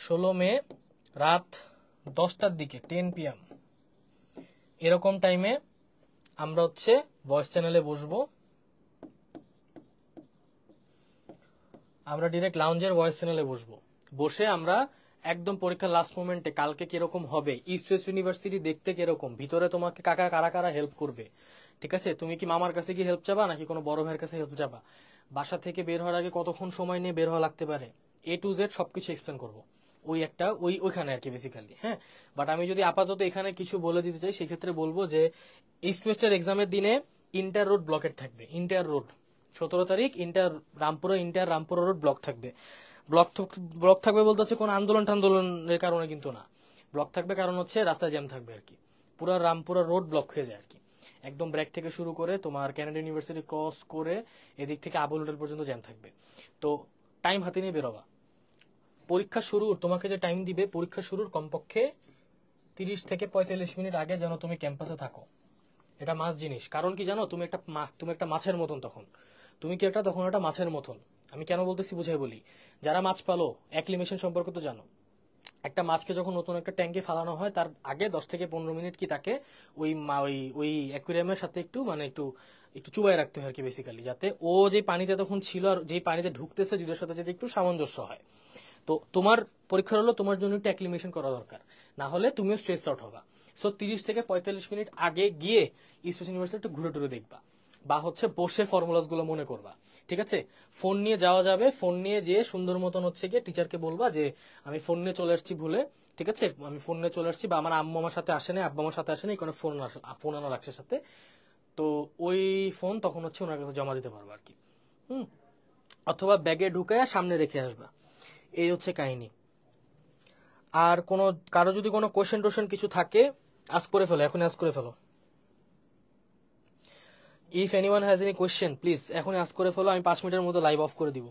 Speaker 1: 16 মে রাত 10টার দিকে 10 PM এরকম টাইমে আমরা হচ্ছে ভয়েস চ্যানেলে বসবো, আমরা ডিরেক্ট লাউঞ্জের ভয়েস চ্যানেলে বসবো, বসে আমরা একদম পরীক্ষার লাস্ট মোমেন্টে কালকে কিরকম হবে, ইস্ট ওয়েস্ট ইউনিভার্সিটি দেখতে কিরকম, ভিতরে তোমাকে কারা কারা হেল্প করবে। ঠিক আছে, তুমি কি মামার কাছে গিয়ে হেল্প চাবা নাকি কোনো বড় ভাইয়ের কাছে হেল্প চাবা, বাসা থেকে বের হওয়ার আগে কতক্ষণ সময় নিয়ে বের হওয়া লাগতে পারে, A to Z সবকিছু এক্সপ্লেন করবো ওইখানে আর কি বেসিক্যালি। হ্যাঁ, বাট আমি যদি আপাতত এখানে কিছু বলে দিতে চাই, সেক্ষেত্রে বলবো যে ইস্ট ওয়েস্টের এক্সামের দিনে ইন্টার রোড ব্লকেট থাকবে, ইন্টার রোড 17 তারিখ ইন্টার রামপুরা রোড ব্লক থাকবে। ব্লক থাকবে বলতে হচ্ছে কোন আন্দোলনের কারণে কিন্তু না, ব্লক থাকবে কারণ হচ্ছে রাস্তায় জ্যাম থাকবে আর কি, পুরো রামপুরা রোড ব্লক হয়ে যায় আর কি, একদম ব্রেক থেকে শুরু করে তোমার ক্যানাডা ইউনিভার্সিটি ক্রস করে এদিক থেকে আবুল হোটেল পর্যন্ত জ্যাম থাকবে। তো টাইম হাতে নিয়ে বেরোবা, পরীক্ষা শুরুর তোমাকে যে টাইম দিবে, পরীক্ষা শুরুর কমপক্ষে 30 থেকে 45 মিনিট আগে যেন তুমি ক্যাম্পাসে থাকো, এটা মাস জিনিস। কারণ কি জানো, তুমি একটা মাছের মতন, তখন একটা মাছের মতন। আমি কেন বলতেছি বুঝাই বলি, যারা মাছ পালো অ্যাক্লিমেশন সম্পর্কে তো জানো, একটা মাছকে যখন নতুন একটা ট্যাঙ্কে ফালানো হয় তার আগে 10 থেকে 15 মিনিট কি তাকে ওই অ্যাকুয়ারিয়ামের সাথে একটু মানে একটু একটু চুবাই রাখতে হয় আর কি, বেসিক্যালি, যাতে ও যে পানিতে তখন ছিল আর যেই পানিতে ঢুকতেছে দুধের সাথে যাতে একটু সামঞ্জস্য হয়। তো তোমার পরীক্ষা হলো তোমার জন্য একটু অ্যাক্লিমেশন করা দরকার, না হলে তুমিও স্ট্রেস আউট হবা। সো 30 থেকে 45 মিনিট আগে গিয়ে স্পেস ইউনিভার্সিটি একটু ঘুরে টুরে দেখবা, বা হচ্ছে বসে ফর্মুলাস গুলো মনে করবা। ঠিক আছে, ফোন নিয়ে যাওয়া যাবে, ফোন নিয়ে যেয়ে সুন্দর মতন হচ্ছে গিয়ে টিচারকে বলবা যে আমি ফোন নিয়ে চলে আসছি ভুলে, ঠিক আছে, আমি ফোন নিয়ে চলে আসছি, বা আমার আম্মু আমার সাথে আসে না, আব্বা আমার সাথে আসে না, কোনো ফোন আনা লাগছে সাথে। তো ওই ফোন তখন হচ্ছে ওনার কাছে জমা দিতে পারবো আর কি। হুম, অথবা ব্যাগে ঢুকায় সামনে রেখে আসবা। এই হচ্ছে কাহিনী। আর কারো যদি কোনো কোশ্চেন টোশ্চেন কিছু থাকে আস্ক করে ফেলো, এখন আস্ক করে ফেলো। If anyone has any question please এখন আস্ক করে ফেলো, আমি 5 মিনিটের মধ্যে লাইভ অফ করে দিব।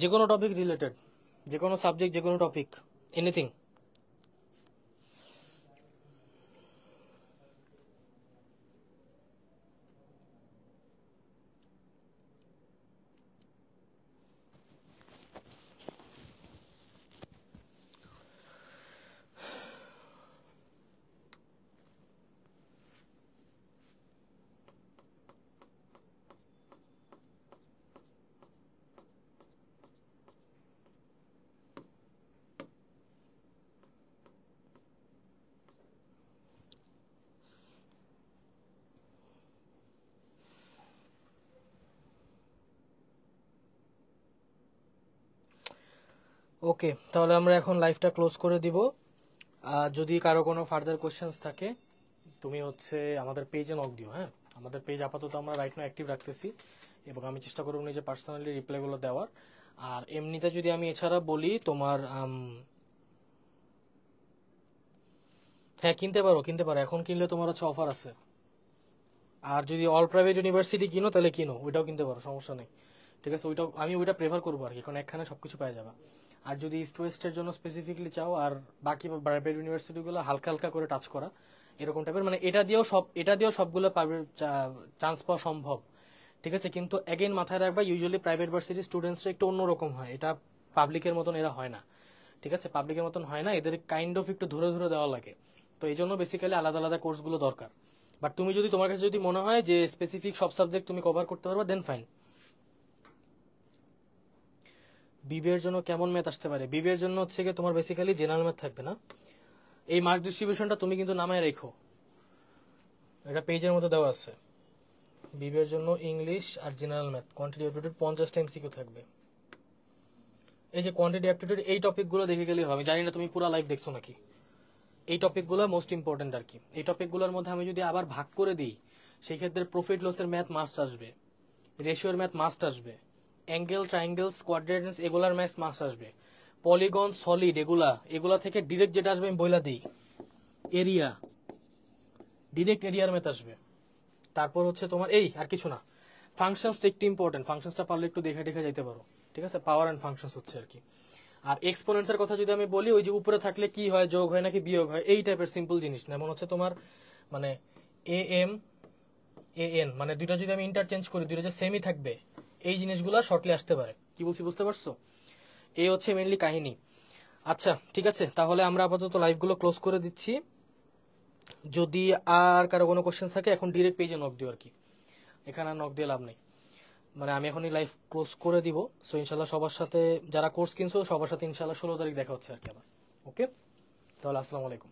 Speaker 1: যে কোনো টপিক রিলেটেড, যে কোনো সাবজেক্ট, যে কোনো টপিক, এনিথিং। ওকে, তাহলে আমরা এখন লাইভটা ক্লোজ করে দিব। যদি কারো কোনো ফার্দার কোশ্চেন্স থাকে তুমি হচ্ছে আমাদের পেজে নক দিও। হ্যাঁ, আমাদের পেজ আপাতত আমরা রাইট নাও অ্যাক্টিভ রাখতেছি এবং আমি চেষ্টা করবো নিজে পার্সোনালি রিপ্লাইগুলো দেওয়ার। আর এমনিতে যদি আমি এছাড়া বলি তোমার হ্যাঁ কিনতে পারো, এখন কিনলে তোমার হচ্ছে অফার আছে। আর যদি অল প্রাইভেট ইউনিভার্সিটি কিনো তাহলে কিনো, ওইটাও কিনতে পারো, সমস্যা নেই। ঠিক আছে, আমি ওইটা প্রেফার করবো আর কি, কারণ একখানে সবকিছু পাওয়া যাবে। আর যদি ইস্ট ওয়েস্টের জন্য স্পেসিফিকলি চাও, আর বাকি প্রাইভেট ইউনিভার্সিটিগুলো হালকা হালকা করে টাচ করা এরকম টাইপের, মানে এটা দিয়েও সবগুলো চান্স পাওয়া সম্ভব। ঠিক আছে, কিন্তু এগেইন মাথায় রাখবা ইউজুয়ালি প্রাইভেট ভার্সিটির স্টুডেন্টসরা একটু অন্যরকম হয়, এটা পাবলিকের মতন এরা হয় না। ঠিক আছে, পাবলিকের মতন হয় না, এদের কাইন্ড অফ একটু ধরে ধরে দেওয়া লাগে। তো এই জন্য বেসিক্যালি আলাদা আলাদা কোর্সগুলো দরকার। বাট তুমি যদি তোমার কাছে যদি মনে হয় যে স্পেসিফিক সব সাবজেক্ট তুমি কভার করতে পারবা, দেন ফাইন। বিবিএর জন্য কেমন ম্যাথ আসতে পারে? বিবিএর জন্য হচ্ছে গিয়ে তোমার বেসিক্যালি জেনারেল ম্যাথ থাকবে না। এই মার্ক ডিস্ট্রিবিউশনটা তুমি কিন্তু নামায় রেখো, এটা পেজের মধ্যে দেওয়া আছে। বিবিএর জন্য ইংলিশ আর জেনারেল ম্যাথ কোয়ান্টিটি অ্যাপটিটিউড 50টা এমসিকিউ থাকবে। এই যে কোয়ান্টিটি অ্যাপটিটিউড, এই টপিকগুলো দেখে গেলেই হবে। জানি না তুমি পুরো লাইভ দেখছো নাকি। এই টপিকগুলো মোস্ট ইম্পর্টেন্ট আর কি। এই টপিকগুলোর মধ্যে আমি যদি আবার ভাগ করে দিই, সেই ক্ষেত্রে প্রফিট লসের ম্যাথ মাস্ট আসবে, রেশিওর ম্যাথ মাস্ট আসবে, অ্যাঙ্গেল, ট্রায়াঙ্গেলস, কোয়াড্রেন্টস এগুলার ম্যাথ মাস্ট আসবে, পলিগন, সলিড এগুলা থেকে ডিরেক্ট যেটা আসবে আমি বইলা দিই, এরিয়া, ডিরেক্ট এরিয়ার ম্যাথ আসবে। তারপর হচ্ছে তোমার এই আর কিছু না, ফাংশনসটা একটু ইম্পর্টেন্ট, ফাংশনসটা পারলে একটু দেখে দেখে যাইতে পারো। ঠিক আছে, পাওয়ার অ্যান্ড ফাংশনস হচ্ছে আর কি। আর এক্সপোনেন্টসের কথা যদি আমি বলি, ওই যে উপরে থাকলে কি হয়, যোগ হয় নাকি বিয়োগ হয়, এই টাইপের সিম্পল জিনিস, যেমন হচ্ছে তোমার মানে এ এম এ এন, মানে দুইটা যদি আমি ইন্টারচেঞ্জ করি দুইটা যে সেমই থাকবে, এই জিনিসগুলো শর্টলি আসতে পারে। কি বলছি বুঝতে পারছো? এই হচ্ছে মেইনলি কাহিনী। আচ্ছা ঠিক আছে, তাহলে আমরা আপাতত লাইভগুলো ক্লোজ করে দিচ্ছি। যদি আর কারো কোনো কোশ্চেন থাকে এখন ডিরেক্ট পেজে নক দিও আর কি, এখানে নক দিয়ে লাভ নেই। মানে আমি এখনই লাইভ ক্লোজ করে দিব। সো ইনশাল্লাহ সবার সাথে যারা কোর্স কিনছো সবার সাথে ইনশাল্লাহ 16 তারিখ দেখা হচ্ছে আর কি আবার। ওকে, তাহলে আসসালামু আলাইকুম।